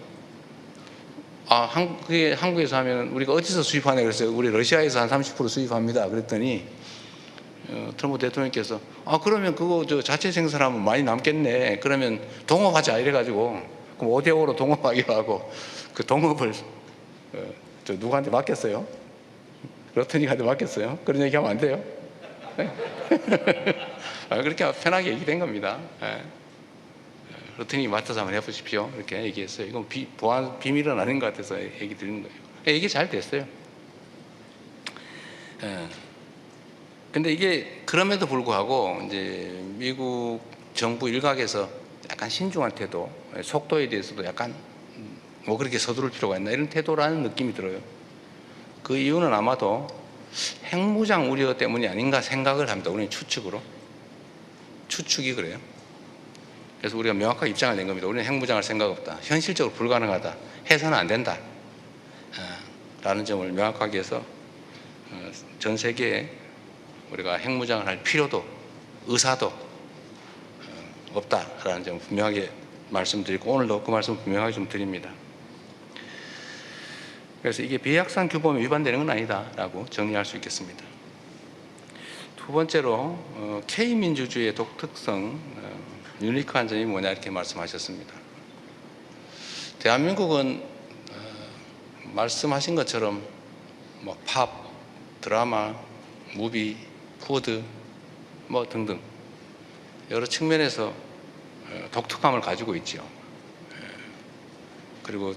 한국에서 하면 우리가 어디서 수입하냐 그랬어요. 우리 러시아에서 한 30% 수입합니다. 그랬더니 트럼프 대통령께서 그러면 그거 저 자체 생산하면 많이 남겠네. 그러면 동업하자 이래가지고 그럼 5대5로 동업하기로 하고 그 동업을 저 누구한테 맡겼어요? 러트닉한테 맡겼어요? 그런 얘기하면 안 돼요? 그렇게 편하게 얘기된 겁니다. 러트닉이 맡아서 한번 해보십시오. 이렇게 얘기했어요. 이건 보안 비밀은 아닌 것 같아서 얘기 드리는 거예요. 이게 잘 됐어요. 근데 이게 그럼에도 불구하고 이제 미국 정부 일각에서 약간 신중한 태도, 속도에 대해서도 약간 뭐 그렇게 서두를 필요가 있나 이런 태도라는 느낌이 들어요. 그 이유는 아마도 핵무장 우려 때문이 아닌가 생각을 합니다. 우리는 추측이 그래요. 그래서 우리가 명확하게 입장을 낸 겁니다. 우리는 핵무장할 생각 없다. 현실적으로 불가능하다. 해서는 안 된다. 라는 점을 명확하게 해서 전 세계에 우리가 핵무장을 할 필요도 의사도 없다라는 점 분명하게 말씀드리고 오늘도 그 말씀 분명하게 좀 드립니다. 그래서 이게 비약산 규범에 위반되는 건 아니다라고 정리할 수 있겠습니다. 두 번째로 K민주주의의 독특성, 유니크한 점이 뭐냐 이렇게 말씀하셨습니다. 대한민국은 말씀하신 것처럼 뭐 팝, 드라마, 무비, 푸드 뭐 등등 여러 측면에서 독특함을 가지고 있죠. 그리고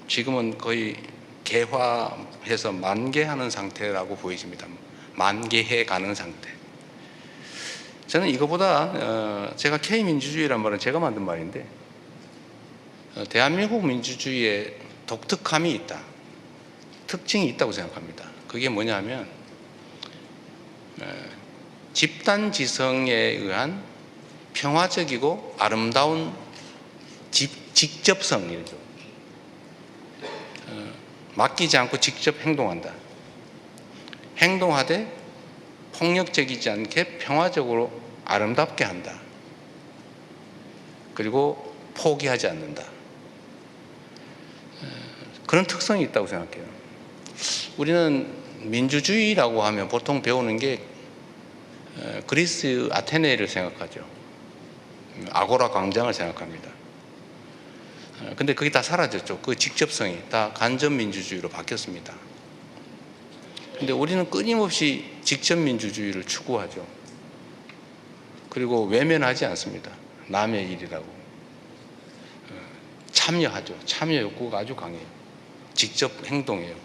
지금은 거의 개화해서 만개하는 상태라고 보이십니다. 만개해 가는 상태. 저는 이거보다 제가 K민주주의란 말은 제가 만든 말인데 대한민국 민주주의에 독특함이 있다. 특징이 있다고 생각합니다. 그게 뭐냐면 집단지성에 의한 평화적이고 아름다운 직접성이죠. 맡기지 않고 직접 행동한다. 행동하되 폭력적이지 않게 평화적으로 아름답게 한다. 그리고 포기하지 않는다. 그런 특성이 있다고 생각해요. 우리는 민주주의라고 하면 보통 배우는 게 그리스 아테네를 생각하죠. 아고라 광장을 생각합니다. 근데 그게 다 사라졌죠. 그 직접성이 다 간접민주주의로 바뀌었습니다. 근데 우리는 끊임없이 직접민주주의를 추구하죠. 그리고 외면하지 않습니다. 남의 일이라고. 참여하죠. 참여 욕구가 아주 강해요. 직접 행동해요.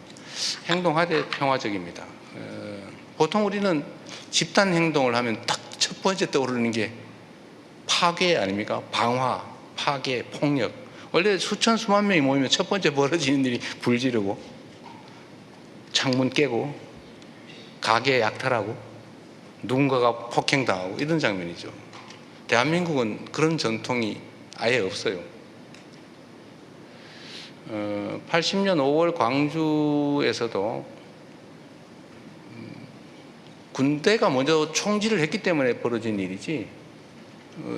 행동하되 평화적입니다. 보통 우리는 집단 행동을 하면 딱 첫 번째 떠오르는 게 파괴 아닙니까? 방화, 파괴, 폭력. 원래 수천 수만 명이 모이면 첫 번째 벌어지는 일이 불 지르고 창문 깨고 가게 약탈하고 누군가가 폭행당하고 이런 장면이죠. 대한민국은 그런 전통이 아예 없어요. 80년 5월 광주에서도 군대가 먼저 총질을 했기 때문에 벌어진 일이지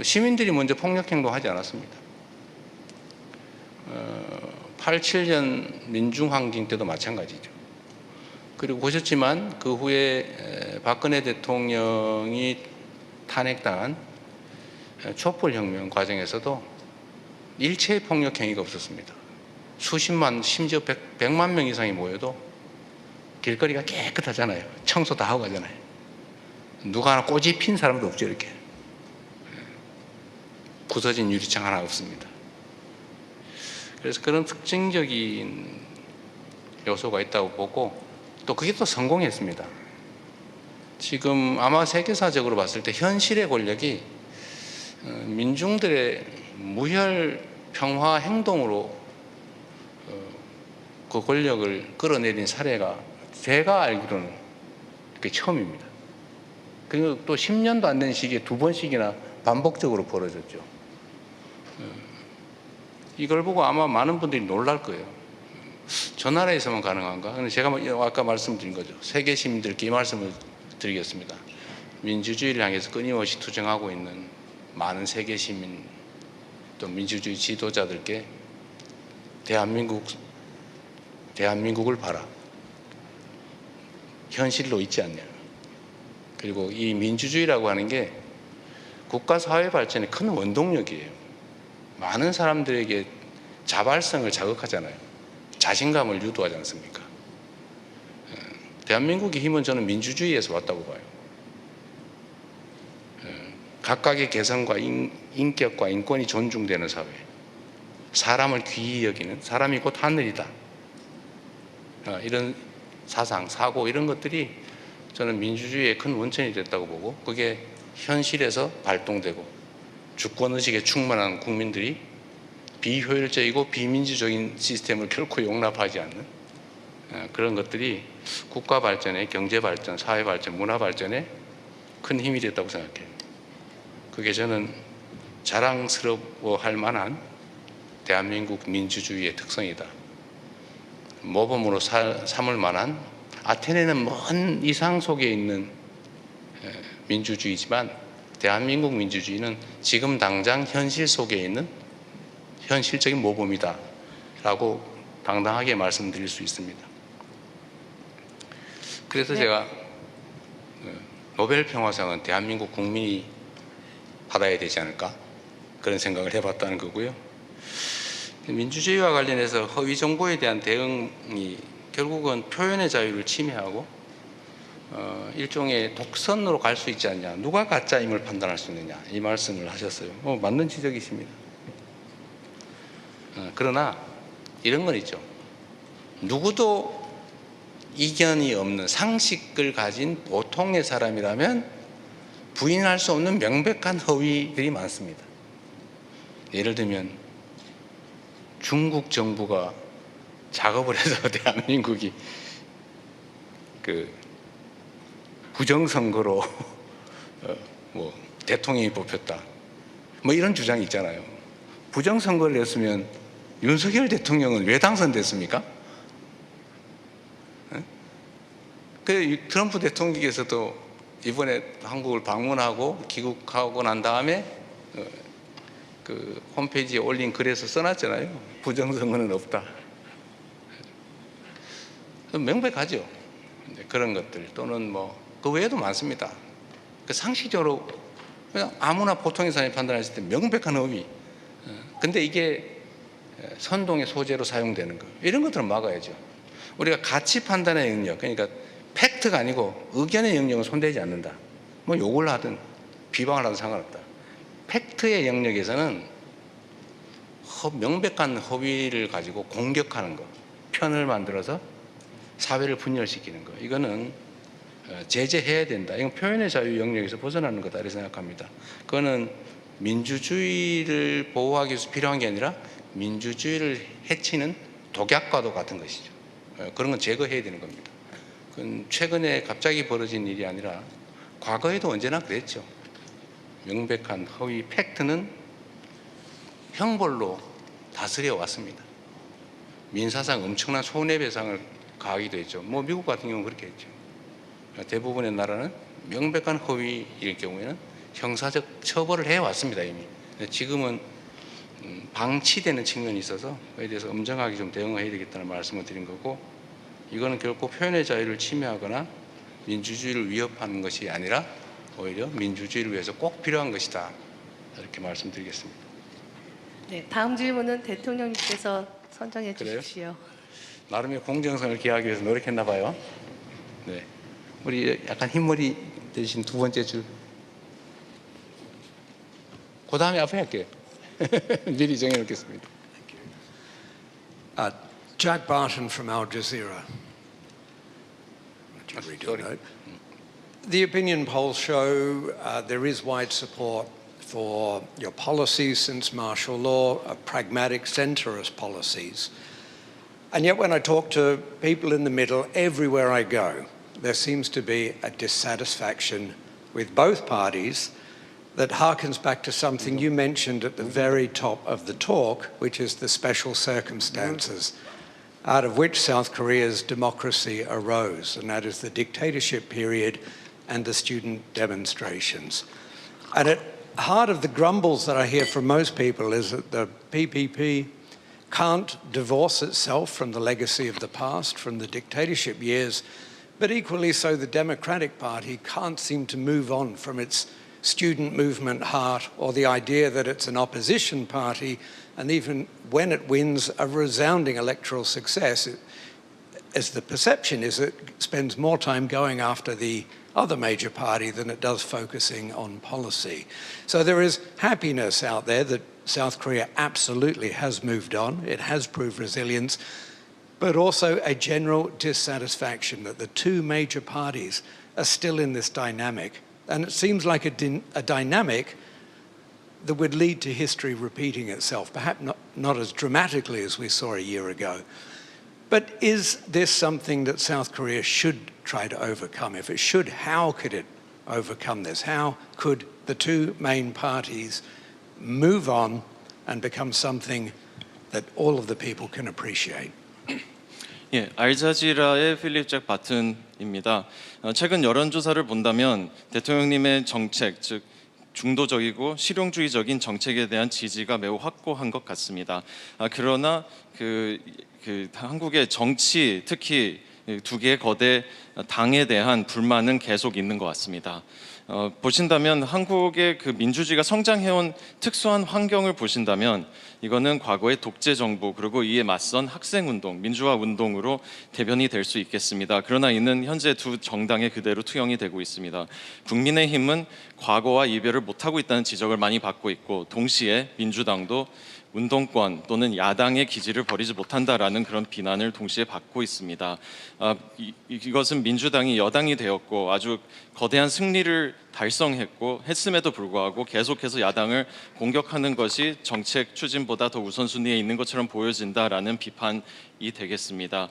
시민들이 먼저 폭력행동하지 않았습니다. 87년 민중항쟁 때도 마찬가지죠. 그리고 보셨지만 그 후에 박근혜 대통령이 탄핵당한 촛불혁명 과정에서도 일체의 폭력행위가 없었습니다. 수십만 심지어 100만 명 이상이 모여도 길거리가 깨끗하잖아요. 청소 다 하고 가잖아요. 누가 하나 꼬지 핀 사람도 없죠. 이렇게 부서진 유리창 하나 없습니다. 그래서 그런 특징적인 요소가 있다고 보고 또 그게 또 성공했습니다. 지금 아마 세계사적으로 봤을 때 현실의 권력이 민중들의 무혈 평화 행동으로 그 권력을 끌어내린 사례가 제가 알기로는 그게 처음입니다. 그리고 또 10년도 안 된 시기에 2번씩이나 반복적으로 벌어졌죠. 이걸 보고 아마 많은 분들이 놀랄 거예요. 저 나라에서만 가능한가? 근데 제가 아까 말씀드린 거죠. 세계 시민들께 이 말씀을 드리겠습니다. 민주주의를 향해서 끊임없이 투쟁하고 있는 많은 세계 시민 또 민주주의 지도자들께 대한민국을 봐라. 현실로 있지 않냐. 그리고 이 민주주의라고 하는 게 국가 사회 발전의 큰 원동력이에요. 많은 사람들에게 자발성을 자극하잖아요. 자신감을 유도하지 않습니까? 대한민국의 힘은 저는 민주주의에서 왔다고 봐요. 각각의 개성과 인격과 인권이 존중되는 사회, 사람을 귀히 여기는 사람이 곧 하늘이다. 이런 사상, 사고 이런 것들이 저는 민주주의의 큰 원천이 됐다고 보고 그게 현실에서 발동되고 주권의식에 충만한 국민들이 비효율적이고 비민주적인 시스템을 결코 용납하지 않는 그런 것들이 국가 발전에 경제 발전, 사회 발전, 문화 발전에 큰 힘이 됐다고 생각해요. 그게 저는 자랑스러워할 만한 대한민국 민주주의의 특성이다. 모범으로 삼을 만한 아테네는 먼 이상 속에 있는 민주주의지만 대한민국 민주주의는 지금 당장 현실 속에 있는 현실적인 모범이다 라고 당당하게 말씀드릴 수 있습니다. 그래서 네. 제가 노벨 평화상은 대한민국 국민이 받아야 되지 않을까 그런 생각을 해봤다는 거고요. 민주주의와 관련해서 허위 정보에 대한 대응이 결국은 표현의 자유를 침해하고 일종의 독선으로 갈 수 있지 않냐, 누가 가짜임을 판단할 수 있느냐, 이 말씀을 하셨어요. 맞는 지적이십니다. 그러나 이런 건 있죠. 누구도 이견이 없는 상식을 가진 보통의 사람이라면 부인할 수 없는 명백한 허위들이 많습니다. 예를 들면 중국 정부가 작업을 해서 대한민국이 그 부정선거로 뭐 대통령이 뽑혔다, 뭐 이런 주장이 있잖아요. 부정선거를 했으면 윤석열 대통령은 왜 당선됐습니까? 그 트럼프 대통령께서도 이번에 한국을 방문하고 귀국하고 난 다음에 그 홈페이지에 올린 글에서 써놨잖아요. 부정선거는 없다. 명백하죠. 그런 것들 또는 뭐 그 외에도 많습니다. 그 상식적으로 그냥 아무나 보통의 사람이 판단했을 때 명백한 허위. 근데 이게 선동의 소재로 사용되는 거, 이런 것들은 막아야죠. 우리가 가치 판단의 영역, 그러니까 팩트가 아니고 의견의 영역은 손대지 않는다. 뭐 욕을 하든 비방을 하든 상관없다. 팩트의 영역에서는 명백한 허위를 가지고 공격하는 거, 편을 만들어서 사회를 분열시키는 거, 이거는 제재해야 된다. 이건 표현의 자유 영역에서 벗어나는 거다 이렇게 생각합니다. 그거는 민주주의를 보호하기 위해서 필요한 게 아니라 민주주의를 해치는 독약과도 같은 것이죠. 그런 건 제거해야 되는 겁니다. 그건 최근에 갑자기 벌어진 일이 아니라 과거에도 언제나 그랬죠. 명백한 허위 팩트는 형벌로 다스려 왔습니다. 민사상 엄청난 손해배상을 가하기도 했죠. 뭐 미국 같은 경우는 그렇게 했죠. 대부분의 나라는 명백한 허위일 경우에는 형사적 처벌을 해왔습니다 이미. 지금은 방치되는 측면이 있어서 그에 대해서 엄정하게 좀 대응해야 되겠다는 말씀을 드린 거고, 이거는 결코 표현의 자유를 침해하거나 민주주의를 위협하는 것이 아니라 오히려 민주주의를 위해서 꼭 필요한 것이다, 이렇게 말씀드리겠습니다. 네, 다음 질문은 대통령님께서 선정해 그래요? 주십시오. 나름의 공정성을 기하기 위해서 노력했나 봐요. 네, 우리 약간 흰머리 되신 두 번째 줄. 그 다음에 앞에 할게요. 미리 정해놓겠습니다. Jack Barton from Al Jazeera. Sorry. The opinion polls show there is wide support for your policies since martial law, pragmatic centrist policies. And yet when I talk to people in the middle, everywhere I go, there seems to be a dissatisfaction with both parties that harkens back to something you mentioned at the very top of the talk, which is the special circumstances out of which South Korea's democracy arose, and that is the dictatorship period and the student demonstrations. And at heart of the grumbles that I hear from most people is that the PPP can't divorce itself from the legacy of the past, from the dictatorship years, but equally so the Democratic Party can't seem to move on from its student movement heart, or the idea that it's an opposition party, and even when it wins a resounding electoral success, as the perception is, it spends more time going after the other major party than it does focusing on policy. So there is happiness out there that South Korea absolutely has moved on, it has proved resilience, but also a general dissatisfaction that the two major parties are still in this dynamic. And it seems like a dynamic that would lead to history repeating itself, perhaps not as dramatically as we saw a year ago. But is this something that South Korea should try to overcome? If it should, how could it overcome this? How could the two main parties move on and become something that all of the people can appreciate? 예, 알자지라의 필립 잭 바튼입니다. 최근 여론조사를 본다면 대통령님의 정책, 즉 중도적이고 실용주의적인 정책에 대한 지지가 매우 확고한 것 같습니다. 그러나 한국의 정치, 특히 두 개의 거대 당에 대한 불만은 계속 있는 것 같습니다. 보신다면 한국의 그 민주주의가 성장해온 특수한 환경을 보신다면 이거는 과거의 독재 정부 그리고 이에 맞선 학생운동, 민주화 운동으로 대변이 될 수 있겠습니다. 그러나 이는 현재 두 정당에 그대로 투영이 되고 있습니다. 국민의힘은 과거와 이별을 못하고 있다는 지적을 많이 받고 있고 동시에 민주당도 운동권 또는 야당의 기지를 버리지 못한다라는 그런 비난을 동시에 받고 있습니다. 이것은 민주당이 여당이 되었고 아주 거대한 승리를 달성했고 했음에도 불구하고 계속해서 야당을 공격하는 것이 정책 추진보다 더 우선순위에 있는 것처럼 보여진다라는 비판이 되겠습니다.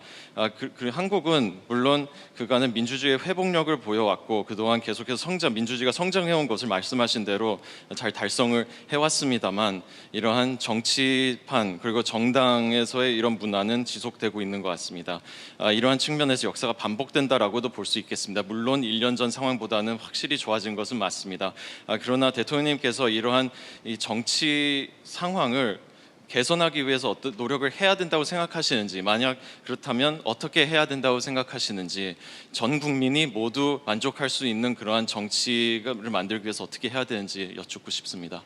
한국은 물론 그간은 민주주의의 회복력을 보여왔고 그동안 계속해서 민주주의가 성장해온 것을 말씀하신 대로 잘 달성을 해왔습니다만 이러한 정치판 그리고 정당에서의 이런 문화는 지속되고 있는 것 같습니다. 이러한 측면에서 역사가 반복된다라고도 볼 수 있겠습니다. 물론 1년 전 상황보다는 확실히 좋아진 것은 맞습니다. 그러나 대통령님께서 이러한 이 정치 상황을 개선하기 위해서 어떤 노력을 해야 된다고 생각하시는지, 만약 그렇다면 어떻게 해야 된다고 생각하시는지, 전 국민이 모두 만족할 수 있는 그러한 정치를 만들기 위해서 어떻게 해야 되는지 여쭙고 싶습니다.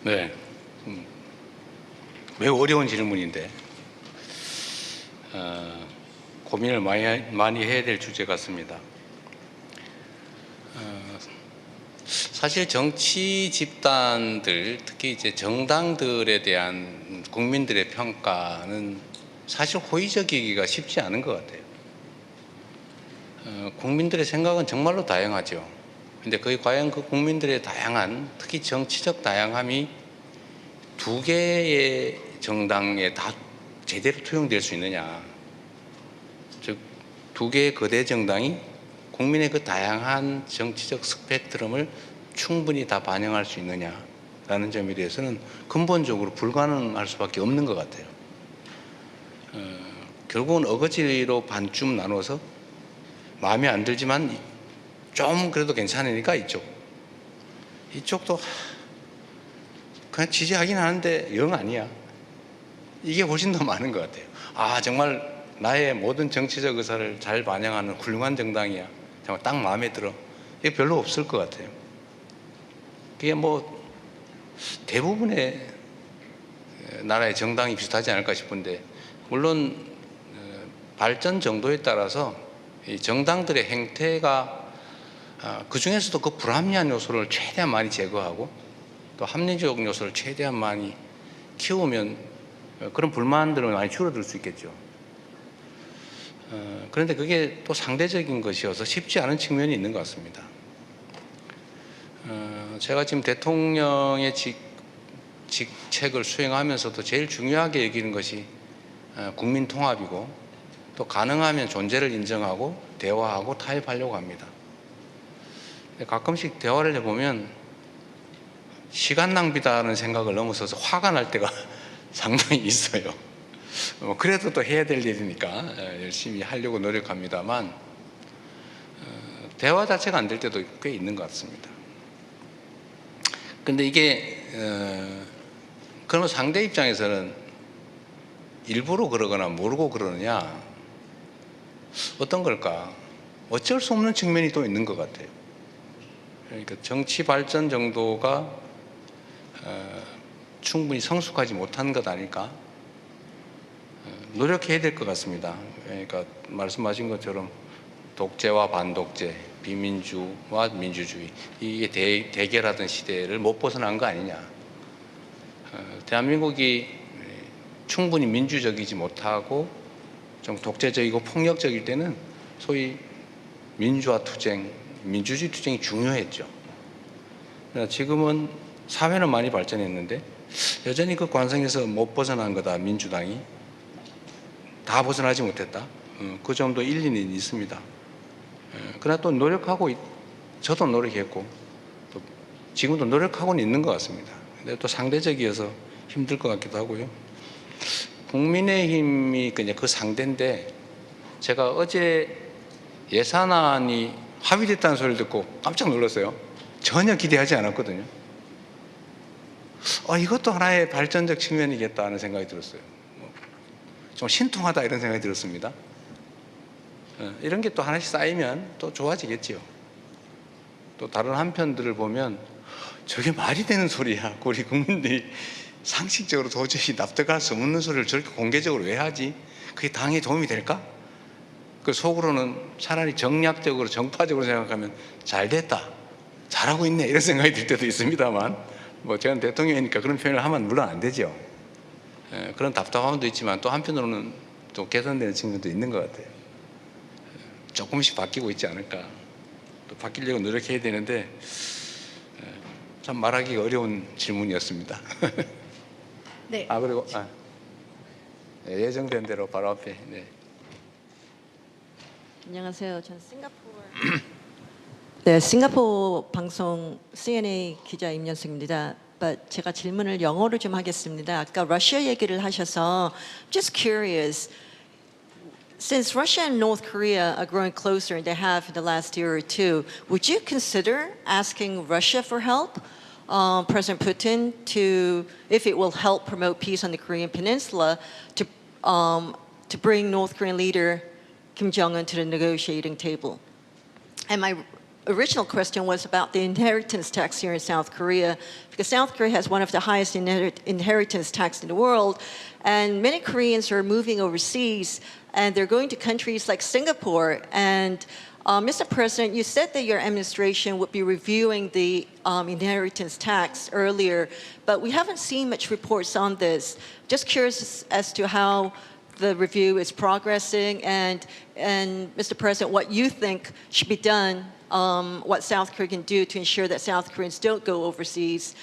네, 매우 어려운 질문인데 고민을 많이 해야 될 주제 같습니다. 사실 정치 집단들, 특히 이제 정당들에 대한 국민들의 평가는 사실 호의적이기가 쉽지 않은 것 같아요. 국민들의 생각은 정말로 다양하죠. 근데 과연 그 국민들의 다양한, 특히 정치적 다양함이 두 개의 정당에 다 제대로 투영될 수 있느냐. 즉, 두 개의 거대 정당이 국민의 그 다양한 정치적 스펙트럼을 충분히 다 반영할 수 있느냐라는 점에 대해서는 근본적으로 불가능할 수밖에 없는 것 같아요. 결국은 어거지로 반쯤 나눠서 마음에 안 들지만 좀 그래도 괜찮으니까 이쪽도 그냥 지지하긴 하는데 영 아니야. 이게 훨씬 더 많은 것 같아요. 정말 나의 모든 정치적 의사를 잘 반영하는 훌륭한 정당이야. 정말 딱 마음에 들어. 이게 별로 없을 것 같아요. 그게 뭐 대부분의 나라의 정당이 비슷하지 않을까 싶은데, 물론 발전 정도에 따라서 이 정당들의 행태가 그 중에서도 그 불합리한 요소를 최대한 많이 제거하고 또 합리적 요소를 최대한 많이 키우면 그런 불만들은 많이 줄어들 수 있겠죠. 그런데 그게 또 상대적인 것이어서 쉽지 않은 측면이 있는 것 같습니다. 제가 지금 대통령의 직책을 수행하면서도 제일 중요하게 여기는 것이 국민 통합이고, 또 가능하면 존재를 인정하고 대화하고 타협하려고 합니다. 가끔씩 대화를 해보면 시간 낭비다는 생각을 넘어서서 화가 날 때가 상당히 있어요. 그래도 또 해야 될 일이니까 열심히 하려고 노력합니다만 대화 자체가 안 될 때도 꽤 있는 것 같습니다. 근데 이게 그러면 상대 입장에서는 일부러 그러거나 모르고 그러느냐, 어떤 걸까? 어쩔 수 없는 측면이 또 있는 것 같아요. 그러니까 정치 발전 정도가 충분히 성숙하지 못한 것 아닐까? 노력해야 될 것 같습니다. 그러니까 말씀하신 것처럼 독재와 반독재, 비민주와 민주주의, 이게 대결하던 시대를 못 벗어난 거 아니냐. 대한민국이 충분히 민주적이지 못하고 좀 독재적이고 폭력적일 때는 소위 민주화 투쟁, 민주주의 투쟁이 중요했죠. 지금은 사회는 많이 발전했는데 여전히 그 관성에서 못 벗어난 거다. 민주당이 다 벗어나지 못했다. 그 점도 일리는 있습니다. 그러나 또 노력하고, 저도 노력했고 또 지금도 노력하고는 있는 것 같습니다. 근데 또 상대적이어서 힘들 것 같기도 하고요. 국민의힘이 그냥 그 상대인데, 제가 어제 예산안이 합의됐다는 소리를 듣고 깜짝 놀랐어요. 전혀 기대하지 않았거든요. 이것도 하나의 발전적 측면이겠다 하는 생각이 들었어요. 좀 신통하다 이런 생각이 들었습니다. 이런 게 또 하나씩 쌓이면 또 좋아지겠지요. 또 다른 한편들을 보면 저게 말이 되는 소리야. 우리 국민들이 상식적으로 도저히 납득할 수 없는 소리를 저렇게 공개적으로 왜 하지? 그게 당에 도움이 될까? 그 속으로는 차라리 정략적으로 정파적으로 생각하면 잘 됐다, 잘하고 있네 이런 생각이 들 때도 있습니다만, 뭐 제가 대통령이니까 그런 표현을 하면 물론 안 되죠. 그런 답답함도 있지만 또 한편으로는 또 개선되는 측면도 있는 것 같아요. 조금씩 바뀌고 있지 않을까. 또 바뀌려고 노력해야 되는데 참 말하기 어려운 질문이었습니다. 네. 그리고 예정된 대로 바로 앞에. 네. 안녕하세요. 저는 싱가포르 방송 CNA 기자 임연숙입니다. But 제가 질문을 영어로 좀 하겠습니다. 아까 러시아 얘기를 하셔서 just curious. Since Russia and North Korea are growing closer and they have in the last year or two, would you consider asking Russia for help, President Putin, if it will help promote peace on the Korean Peninsula, to bring North Korean leader Kim Jong-un to the negotiating table? And my original question was about the inheritance tax here in South Korea, because South Korea has one of the highest inheritance tax in the world, and many Koreans are moving overseas, and they're going to countries like Singapore. And Mr. President, you said that your administration would be reviewing the inheritance tax earlier, but we haven't seen much reports on this. Just curious as to how the review is progressing, and Mr. President, what you think should be done, what South Korea can do to ensure that South Koreans don't go overseas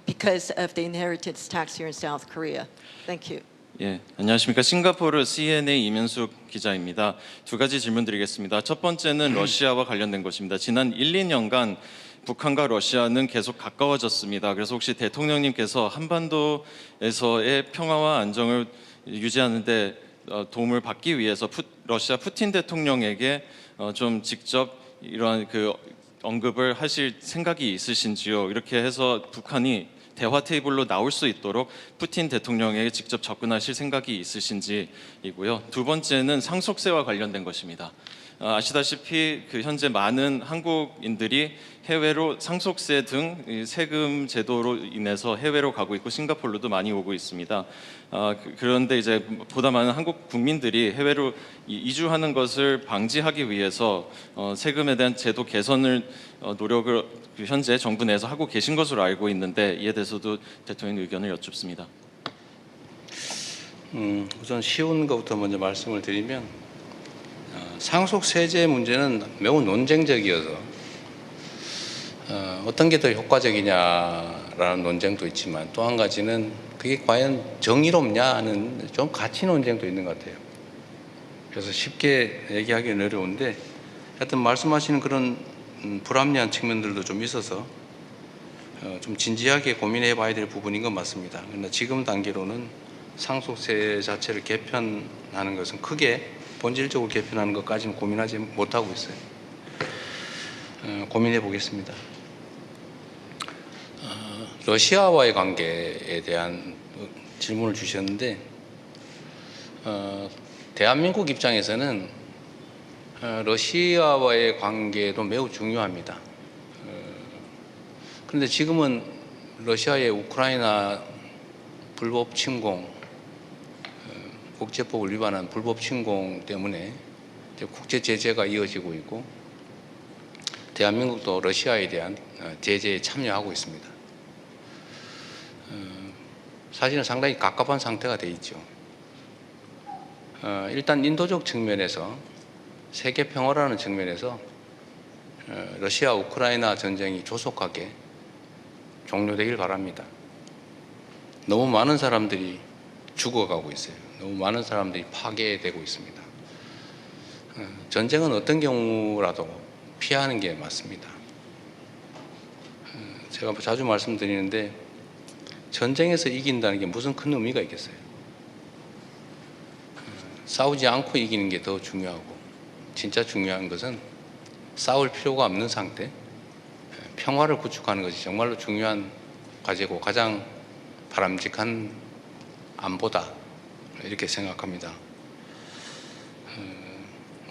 because of the inheritance tax here in South Korea. Thank you. 예, 안녕하십니까. 싱가포르 CNA 이면숙 기자입니다. 두 가지 질문 드리겠습니다. 첫 번째는 러시아와 관련된 것입니다. 지난 1, 2년간 북한과 러시아는 계속 가까워졌습니다. 그래서 혹시 대통령님께서 한반도에서의 평화와 안정을 유지하는 데 도움을 받기 위해서 러시아 푸틴 대통령에게 좀 직접 이러한 그 언급을 하실 생각이 있으신지요? 이렇게 해서 북한이 대화 테이블로 나올 수 있도록 푸틴 대통령에게 직접 접근하실 생각이 있으신지이고요. 두 번째는 상속세와 관련된 것입니다. 아시다시피 현재 많은 한국인들이 해외로 상속세 등 세금 제도로 인해서 해외로 가고 있고 싱가포르도 많이 오고 있습니다. 그런데 이제 보다 많은 한국 국민들이 해외로 이주하는 것을 방지하기 위해서 세금에 대한 제도 개선을 노력을 현재 정부 내에서 하고 계신 것으로 알고 있는데, 이에 대해서도 대통령 의견을 여쭙습니다. 우선 쉬운 것부터 먼저 말씀을 드리면, 상속세제 문제는 매우 논쟁적이어서 어떤 게 더 효과적이냐라는 논쟁도 있지만, 또 한 가지는 그게 과연 정의롭냐 하는 좀 가치 논쟁도 있는 것 같아요. 그래서 쉽게 얘기하기는 어려운데, 하여튼 말씀하시는 그런 불합리한 측면들도 좀 있어서 좀 진지하게 고민해 봐야 될 부분인 건 맞습니다. 그러나 지금 단계로는 상속세 자체를 개편하는 것은 크게 본질적으로 개편하는 것까지는 고민하지 못하고 있어요. 고민해 보겠습니다. 러시아와의 관계에 대한 질문을 주셨는데, 대한민국 입장에서는 러시아와의 관계도 매우 중요합니다. 그런데 지금은 러시아의 우크라이나 불법 침공, 국제법을 위반한 불법 침공 때문에 국제 제재가 이어지고 있고, 대한민국도 러시아에 대한 제재에 참여하고 있습니다. 사실은 상당히 갑갑한 상태가 돼 있죠. 일단 인도적 측면에서, 세계 평화라는 측면에서 러시아 우크라이나 전쟁이 조속하게 종료되길 바랍니다. 너무 많은 사람들이 죽어가고 있어요. 너무 많은 사람들이 파괴되고 있습니다. 전쟁은 어떤 경우라도 피하는 게 맞습니다. 제가 자주 말씀드리는데, 전쟁에서 이긴다는 게 무슨 큰 의미가 있겠어요? 싸우지 않고 이기는 게 더 중요하고, 진짜 중요한 것은 싸울 필요가 없는 상태, 평화를 구축하는 것이 정말로 중요한 과제고 가장 바람직한 안보다, 이렇게 생각합니다.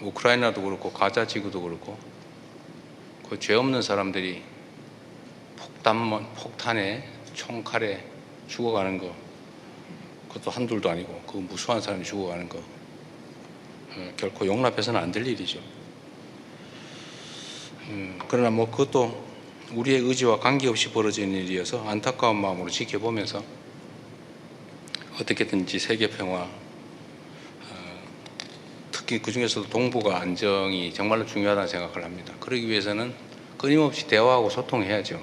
우크라이나도 그렇고 가자 지구도 그렇고 그 죄 없는 사람들이 폭탄에 총칼에 죽어가는 거, 그것도 한둘도 아니고 그 무수한 사람이 죽어가는 거 결코 용납해서는 안 될 일이죠. 그러나 뭐 그것도 우리의 의지와 관계없이 벌어지는 일이어서 안타까운 마음으로 지켜보면서 어떻게든지 세계 평화, 특히 그 중에서도 동북아 안정이 정말로 중요하다는 생각을 합니다. 그러기 위해서는 끊임없이 대화하고 소통해야죠.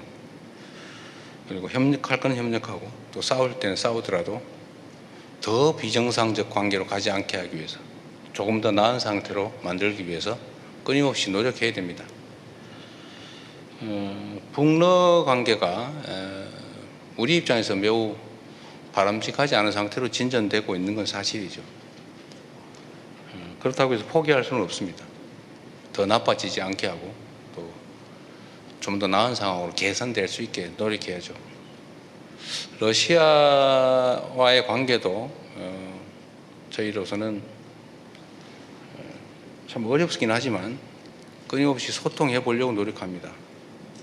그리고 협력할 건 협력하고 또 싸울 때는 싸우더라도 더 비정상적 관계로 가지 않게 하기 위해서, 조금 더 나은 상태로 만들기 위해서 끊임없이 노력해야 됩니다. 북러 관계가 우리 입장에서 매우 바람직하지 않은 상태로 진전되고 있는 건 사실이죠. 그렇다고 해서 포기할 수는 없습니다. 더 나빠지지 않게 하고 또 좀 더 나은 상황으로 개선될 수 있게 노력해야죠. 러시아와의 관계도 저희로서는 참 어렵긴 하지만 끊임없이 소통해 보려고 노력합니다.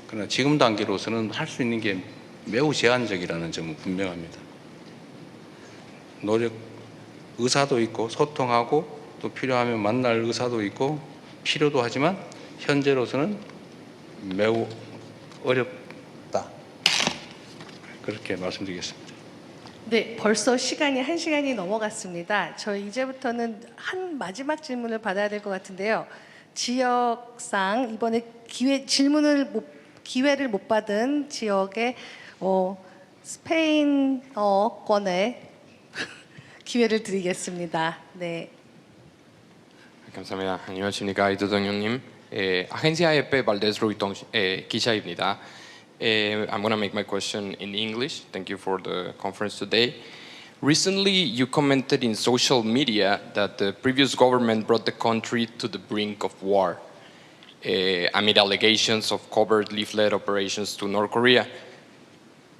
그러나 지금 단계로서는 할 수 있는 게 매우 제한적이라는 점은 분명합니다. 의사도 있고 소통하고 또 필요하면 만날 의사도 있고 필요도 하지만 현재로서는 매우 어렵다. 그렇게 말씀드리겠습니다. 네, 벌써 시간이 1시간이 넘어갔습니다. 저희 이제부터는 한 마지막 질문을 받아야 될 것 같은데요. 지역상 이번에 기회를 못 받은 지역의 스페인어권의 기회를 드리겠습니다. 네. 감사합니다. 안녕하십니까, 이 대통령님. 아헨시아 AFP 발데스 로이통 기자입니다. I'm going to make my question in English. Thank you for the conference today. Recently, you commented in social media that the previous government brought the country to the brink of war amid allegations of covert leaflet operations to North Korea,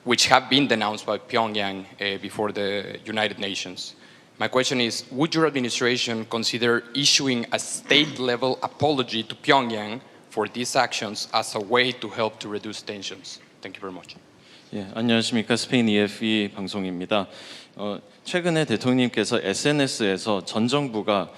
which have been denounced by Pyongyang before the United Nations. My question is, would your administration consider issuing a state-level apology to Pyongyang for these actions as a way to help to reduce tensions? Thank you very much. 예, 안녕하십니까, 스페인 EFE 방송입니다. 최근에 대통령님께서 SNS에서 전 정부가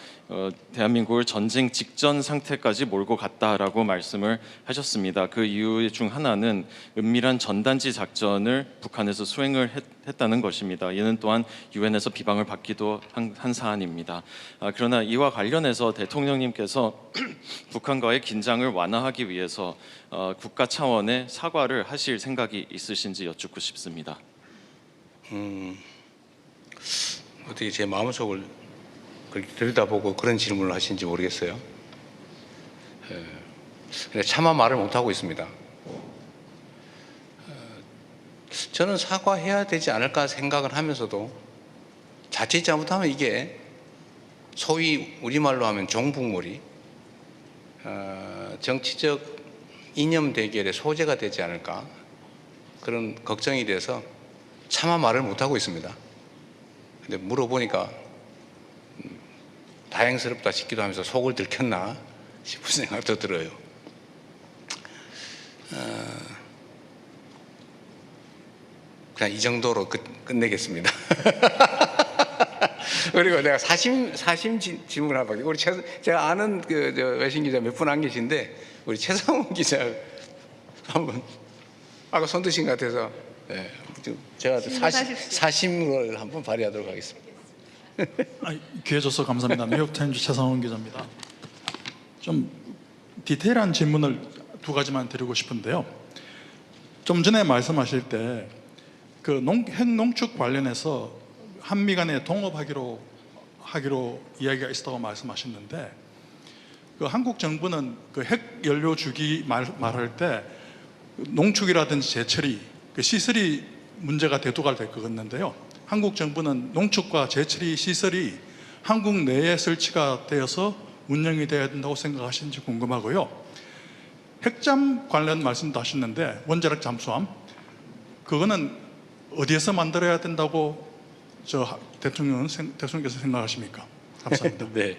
대한민국을 전쟁 직전 상태까지 몰고 갔다라고 말씀을 하셨습니다. 그 이유 중 하나는 은밀한 전단지 작전을 북한에서 수행을 했다는 것입니다. 이는 또한 유엔에서 비방을 받기도 한 사안입니다. 그러나 이와 관련해서 대통령님께서 북한과의 긴장을 완화하기 위해서 국가 차원의 사과를 하실 생각이 있으신지 여쭙고 싶습니다. 어떻게 제 마음속을 그렇게 들여다보고 그런 질문을 하신지 모르겠어요. 차마 말을 못하고 있습니다. 저는 사과해야 되지 않을까 생각을 하면서도 자칫 잘못하면 이게 소위 우리말로 하면 종북몰이, 정치적 이념 대결의 소재가 되지 않을까 그런 걱정이 돼서 차마 말을 못하고 있습니다. 근데 물어보니까 다행스럽다 싶기도 하면서 속을 들켰나 싶은 생각도 들어요. 그냥 이 정도로 끝내겠습니다. 그리고 내가 사심 질문을 하나 받게. 제가 아는 외신 기자 몇 분 안 계신데 우리 최상훈 기자 한번 아까 손 드신 것 같아서 제가 사심을 한번 발휘하도록 하겠습니다. 기회 줘서 감사합니다. 뉴욕타임즈 최상훈 기자입니다. 좀 디테일한 질문을 두 가지만 드리고 싶은데요. 좀 전에 말씀하실 때 그 핵농축 관련해서 한미 간에 동업하기로 이야기가 있었다고 말씀하셨는데, 그 한국 정부는 그 핵 연료 주기 말할 때 농축이라든지 재처리, 그 시설이 문제가 대두가 될 것 같는데요. 한국 정부는 농축과 재처리 시설이 한국 내에 설치가 되어서 운영이 되어야 된다고 생각하시는지 궁금하고요. 핵잠 관련 말씀도 하셨는데 원자력 잠수함, 그거는 어디에서 만들어야 된다고 대통령께서 생각하십니까? 감사합니다. 네.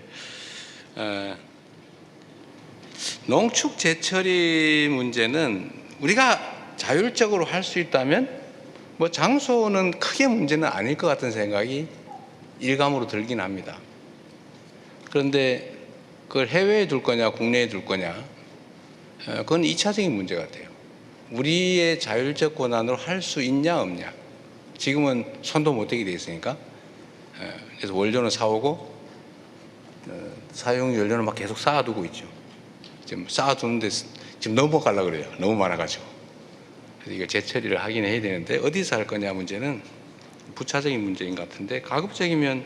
농축 제철이 문제는 우리가 자율적으로 할 수 있다면 뭐 장소는 크게 문제는 아닐 것 같은 생각이 일감으로 들긴 합니다. 그런데 그걸 해외에 둘 거냐 국내에 둘 거냐, 그건 2차적인 문제 같아요. 우리의 자율적 권한으로 할 수 있냐 없냐. 지금은 손도 못 대게 돼 있으니까. 그래서 원료는 사오고 사용 연료는 막 계속 쌓아두고 있죠. 지금 쌓아두는데 지금 넘어가려고 그래요. 너무 많아가지고. 그래서 이걸 재처리를 하긴 해야 되는데 어디서 할 거냐 문제는 부차적인 문제인 것 같은데, 가급적이면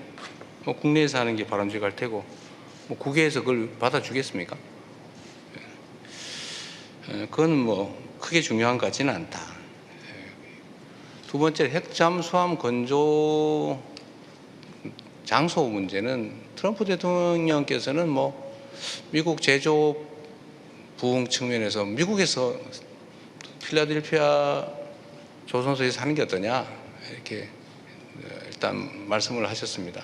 뭐 국내에서 하는 게 바람직할 테고, 뭐 국외에서 그걸 받아주겠습니까? 그건 뭐 크게 중요한 것 같지는 않다. 두 번째, 핵잠수함 건조 장소 문제는 트럼프 대통령께서는 뭐 미국 제조 부흥 측면에서 미국에서 필라델피아 조선소에서 하는 게 어떠냐 이렇게 일단 말씀을 하셨습니다.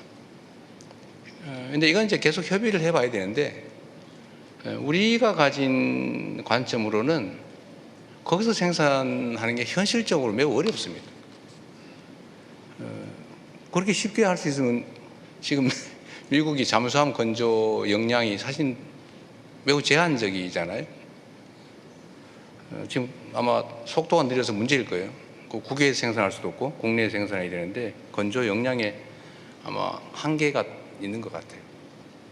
근데 이건 이제 계속 협의를 해봐야 되는데, 우리가 가진 관점으로는 거기서 생산하는 게 현실적으로 매우 어렵습니다. 그렇게 쉽게 할 수 있으면 지금 미국이 잠수함 건조 역량이 사실 매우 제한적이잖아요. 지금 아마 속도가 느려서 문제일 거예요. 국외에서 생산할 수도 없고 국내에서 생산해야 되는데 건조 역량에 아마 한계가 있는 것 같아요.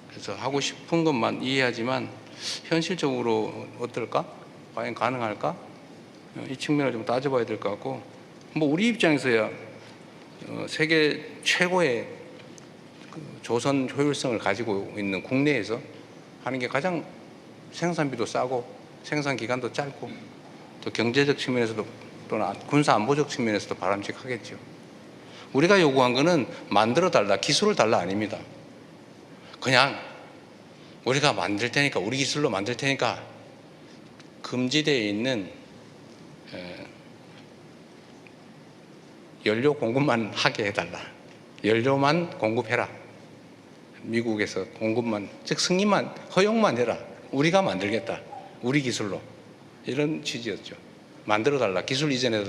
그래서 하고 싶은 것만 이해하지만 현실적으로 어떨까? 과연 가능할까? 이 측면을 좀 따져봐야 될 것 같고, 뭐 우리 입장에서야 세계 최고의 조선 효율성을 가지고 있는 국내에서 하는 게 가장 생산비도 싸고 생산 기간도 짧고 또 경제적 측면에서도 또는 군사 안보적 측면에서도 바람직하겠죠. 우리가 요구한 거는 만들어 달라, 기술을 달라 아닙니다. 그냥 우리가 만들 테니까, 우리 기술로 만들 테니까 금지되어 있는 연료 공급만 하게 해달라. 연료만 공급해라. 미국에서 공급만, 즉 승인만, 허용만 해라. 우리가 만들겠다. 우리 기술로. 이런 취지였죠. 만들어 달라. 기술 이전해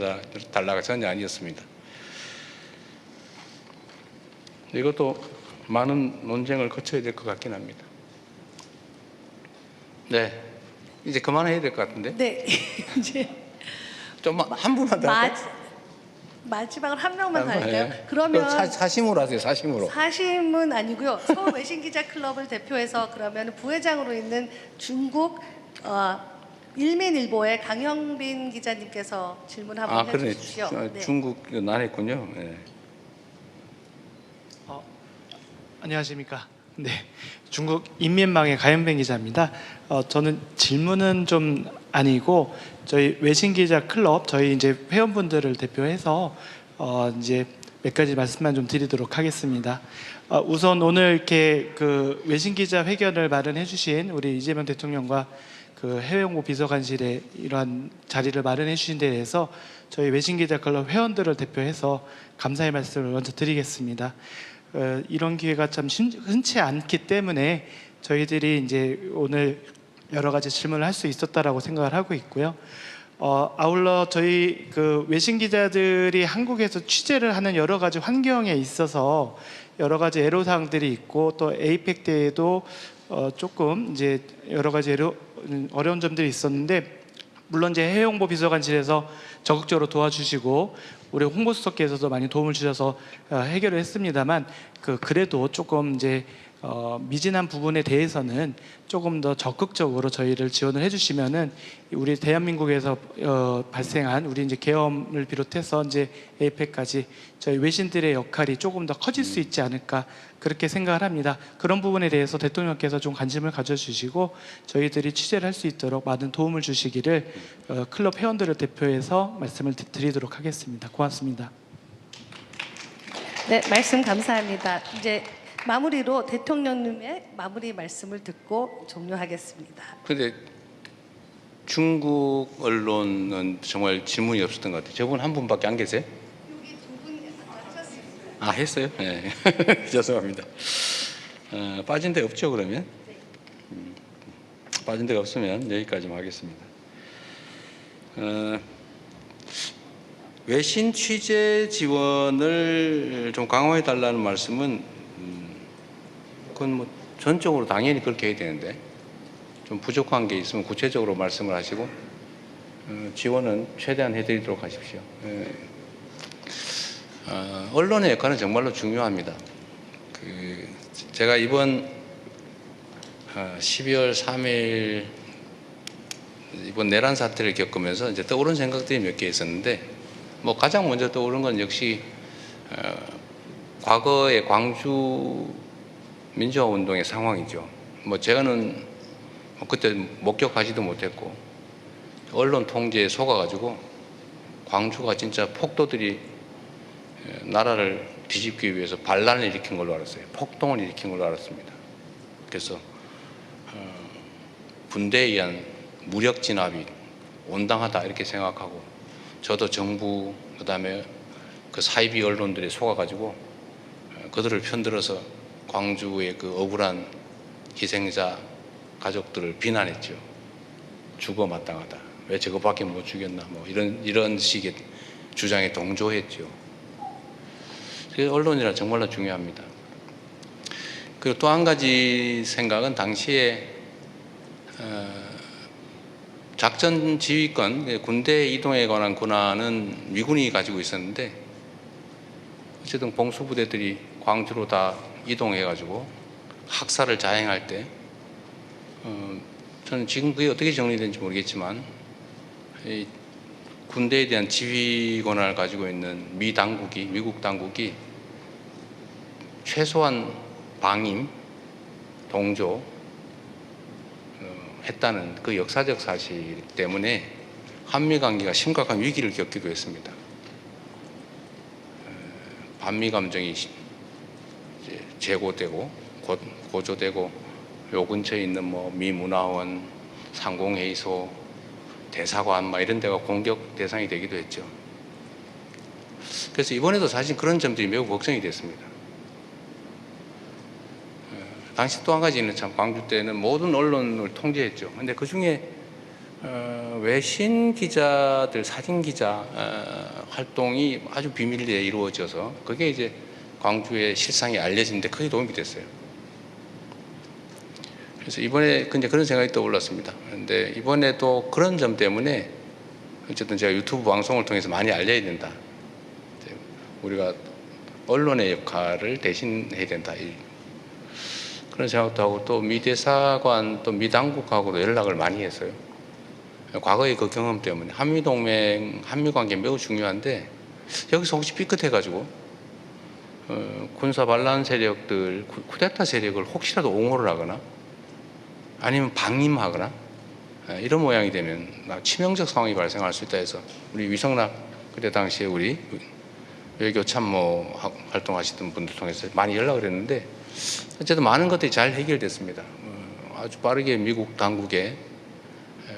달라가 전혀 아니었습니다. 이것도 많은 논쟁을 거쳐야 될 것 같긴 합니다. 네. 이제 그만해야 될 것 같은데? 네. 이제 좀 한 분만 더 할까요? 마지막으로 한 명만 갈까요? 네. 그러면 사심으로 하세요. 사심으로. 사심은 아니고요. 서울 외신기자클럽을 대표해서 그러면 부회장으로 있는 중국 일민일보의 강영빈 기자님께서 질문 한번 그러네. 해주십시오. 네. 중국 안 했군요. 네. 안녕하십니까. 네, 중국 인민망의 가연뱅 기자입니다. 저는 질문은 좀 아니고 저희 외신기자 클럽 저희 이제 회원분들을 대표해서 이제 몇 가지 말씀만 좀 드리도록 하겠습니다. 우선 오늘 이렇게 그 외신기자 회견을 마련해주신 우리 이재명 대통령과 그 해외홍보 비서관실에 이러한 자리를 마련해 주신 데 대해서 저희 외신기자 클럽 회원들을 대표해서 감사의 말씀을 먼저 드리겠습니다. 이런 기회가 참 흔치 않기 때문에 저희들이 이제 오늘 여러 가지 질문을 할 수 있었다라고 생각을 하고 있고요. 아울러 저희 그 외신 기자들이 한국에서 취재를 하는 여러 가지 환경에 있어서 여러 가지 애로사항들이 있고 또 에이펙 때에도 조금 이제 여러 가지 어려운 점들이 있었는데, 물론 이제 해외홍보 비서관실에서 적극적으로 도와주시고 우리 홍보수석께서도 많이 도움을 주셔서 해결을 했습니다만, 그래도 조금 이제 미진한 부분에 대해서는 조금 더 적극적으로 저희를 지원을 해주시면은 우리 대한민국에서 발생한 우리 이제 계엄을 비롯해서 이제 에이펙까지 저희 외신들의 역할이 조금 더 커질 수 있지 않을까 그렇게 생각을 합니다. 그런 부분에 대해서 대통령께서 좀 관심을 가져주시고 저희들이 취재를 할 수 있도록 많은 도움을 주시기를 클럽 회원들을 대표해서 말씀을 드리도록 하겠습니다. 고맙습니다. 네, 말씀 감사합니다. 이제 마무리로 대통령님의 마무리 말씀을 듣고 종료하겠습니다. 근데 중국 언론은 정말 질문이 없었던 것 같아요. 저분 한 분밖에 안 계세요? 여기 두 분이 하셨습니다. 했어요? 네. 죄송합니다. 빠진 데 없죠, 그러면? 빠진 데가 없으면 여기까지만 하겠습니다. 외신 취재 지원을 좀 강화해 달라는 말씀은 그건 뭐 전적으로 당연히 그렇게 해야 되는데 좀 부족한 게 있으면 구체적으로 말씀을 하시고 지원은 최대한 해드리도록 하십시오. 언론의 역할은 정말로 중요합니다. 제가 이번 12월 3일 이번 내란 사태를 겪으면서 이제 떠오른 생각들이 몇 개 있었는데 뭐 가장 먼저 떠오른 건 역시 과거의 광주 민주화 운동의 상황이죠. 뭐 제가는 그때 목격하지도 못했고 언론 통제에 속아가지고 광주가 진짜 폭도들이 나라를 뒤집기 위해서 반란을 일으킨 걸로 알았어요. 폭동을 일으킨 걸로 알았습니다. 그래서 군대에 의한 무력 진압이 온당하다 이렇게 생각하고 저도 정부 그다음에 그 사이비 언론들이 속아가지고 그들을 편들어서 광주의 그 억울한 희생자 가족들을 비난했죠. 죽어 마땅하다. 왜 저거밖에 못 죽였나 뭐 이런 식의 주장에 동조했죠. 그래서 언론이라 정말로 중요합니다. 그리고 또 한 가지 생각은 당시에 작전 지휘권, 군대 이동에 관한 권한은 미군이 가지고 있었는데 어쨌든 공수부대들이 광주로 다 이동해가지고 학살을 자행할 때 저는 지금 그게 어떻게 정리되는지 모르겠지만 이 군대에 대한 지휘 권한을 가지고 있는 미국 당국이 최소한 방임, 동조 했다는 그 역사적 사실 때문에 한미 관계가 심각한 위기를 겪기도 했습니다. 반미 감정이 재고되고 고조되고 요 근처에 있는 뭐 미 문화원, 상공회의소, 대사관 막 이런 데가 공격 대상이 되기도 했죠. 그래서 이번에도 사실 그런 점들이 매우 걱정이 됐습니다. 당시 또 한 가지는 참 광주 때는 모든 언론을 통제했죠. 근데 그 중에 외신 기자들, 사진 기자 활동이 아주 비밀리에 이루어져서 그게 이제 광주의 실상이 알려지는데 크게 도움이 됐어요. 그래서 이번에 근데 그런 생각이 떠올랐습니다. 근데 이번에도 그런 점 때문에 어쨌든 제가 유튜브 방송을 통해서 많이 알려야 된다. 우리가 언론의 역할을 대신해야 된다. 그런 생각도 하고 또 미 대사관 또 미 당국하고도 연락을 많이 했어요. 과거의 그 경험 때문에 한미 동맹, 한미 관계 매우 중요한데 여기서 혹시 삐끗해가지고 군사 반란 세력들, 쿠데타 세력을 혹시라도 옹호를 하거나 아니면 방임하거나 이런 모양이 되면 치명적 상황이 발생할 수 있다 해서 우리 위성락 그때 당시에 우리 외교 참모 활동하시던 분들 통해서 많이 연락을 했는데 어쨌든 많은 것들이 잘 해결됐습니다. 아주 빠르게 미국 당국의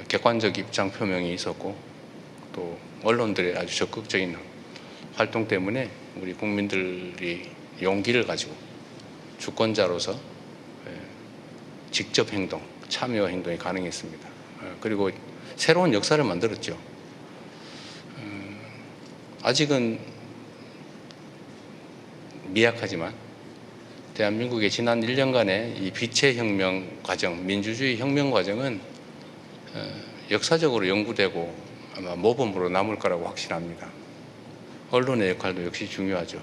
객관적 입장 표명이 있었고 또 언론들의 아주 적극적인 활동 때문에 우리 국민들이 용기를 가지고 주권자로서 직접 행동, 참여 행동이 가능했습니다. 그리고 새로운 역사를 만들었죠. 아직은 미약하지만 대한민국의 지난 1년간의 이 빛의 혁명 과정, 민주주의 혁명 과정은 역사적으로 연구되고 아마 모범으로 남을 거라고 확신합니다. 언론의 역할도 역시 중요하죠.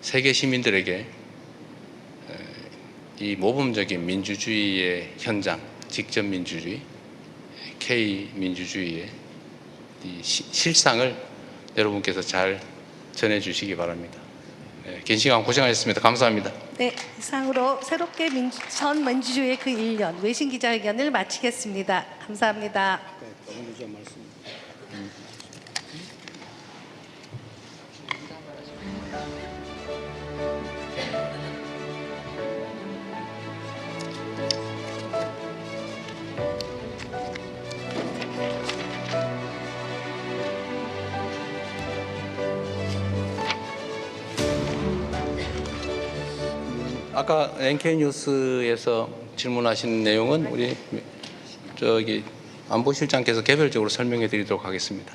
세계 시민들에게 이 모범적인 민주주의의 현장, 직접 민주주의, K 민주주의의 이 실상을 여러분께서 잘 전해주시기 바랍니다. 긴 시간 고생하셨습니다. 감사합니다. 네, 이상으로 새롭게 전 민주주의의 그 1년 외신 기자회견을 마치겠습니다. 감사합니다. 아까 NK 뉴스에서 질문하신 내용은 우리 저기 안보실장께서 개별적으로 설명해 드리도록 하겠습니다.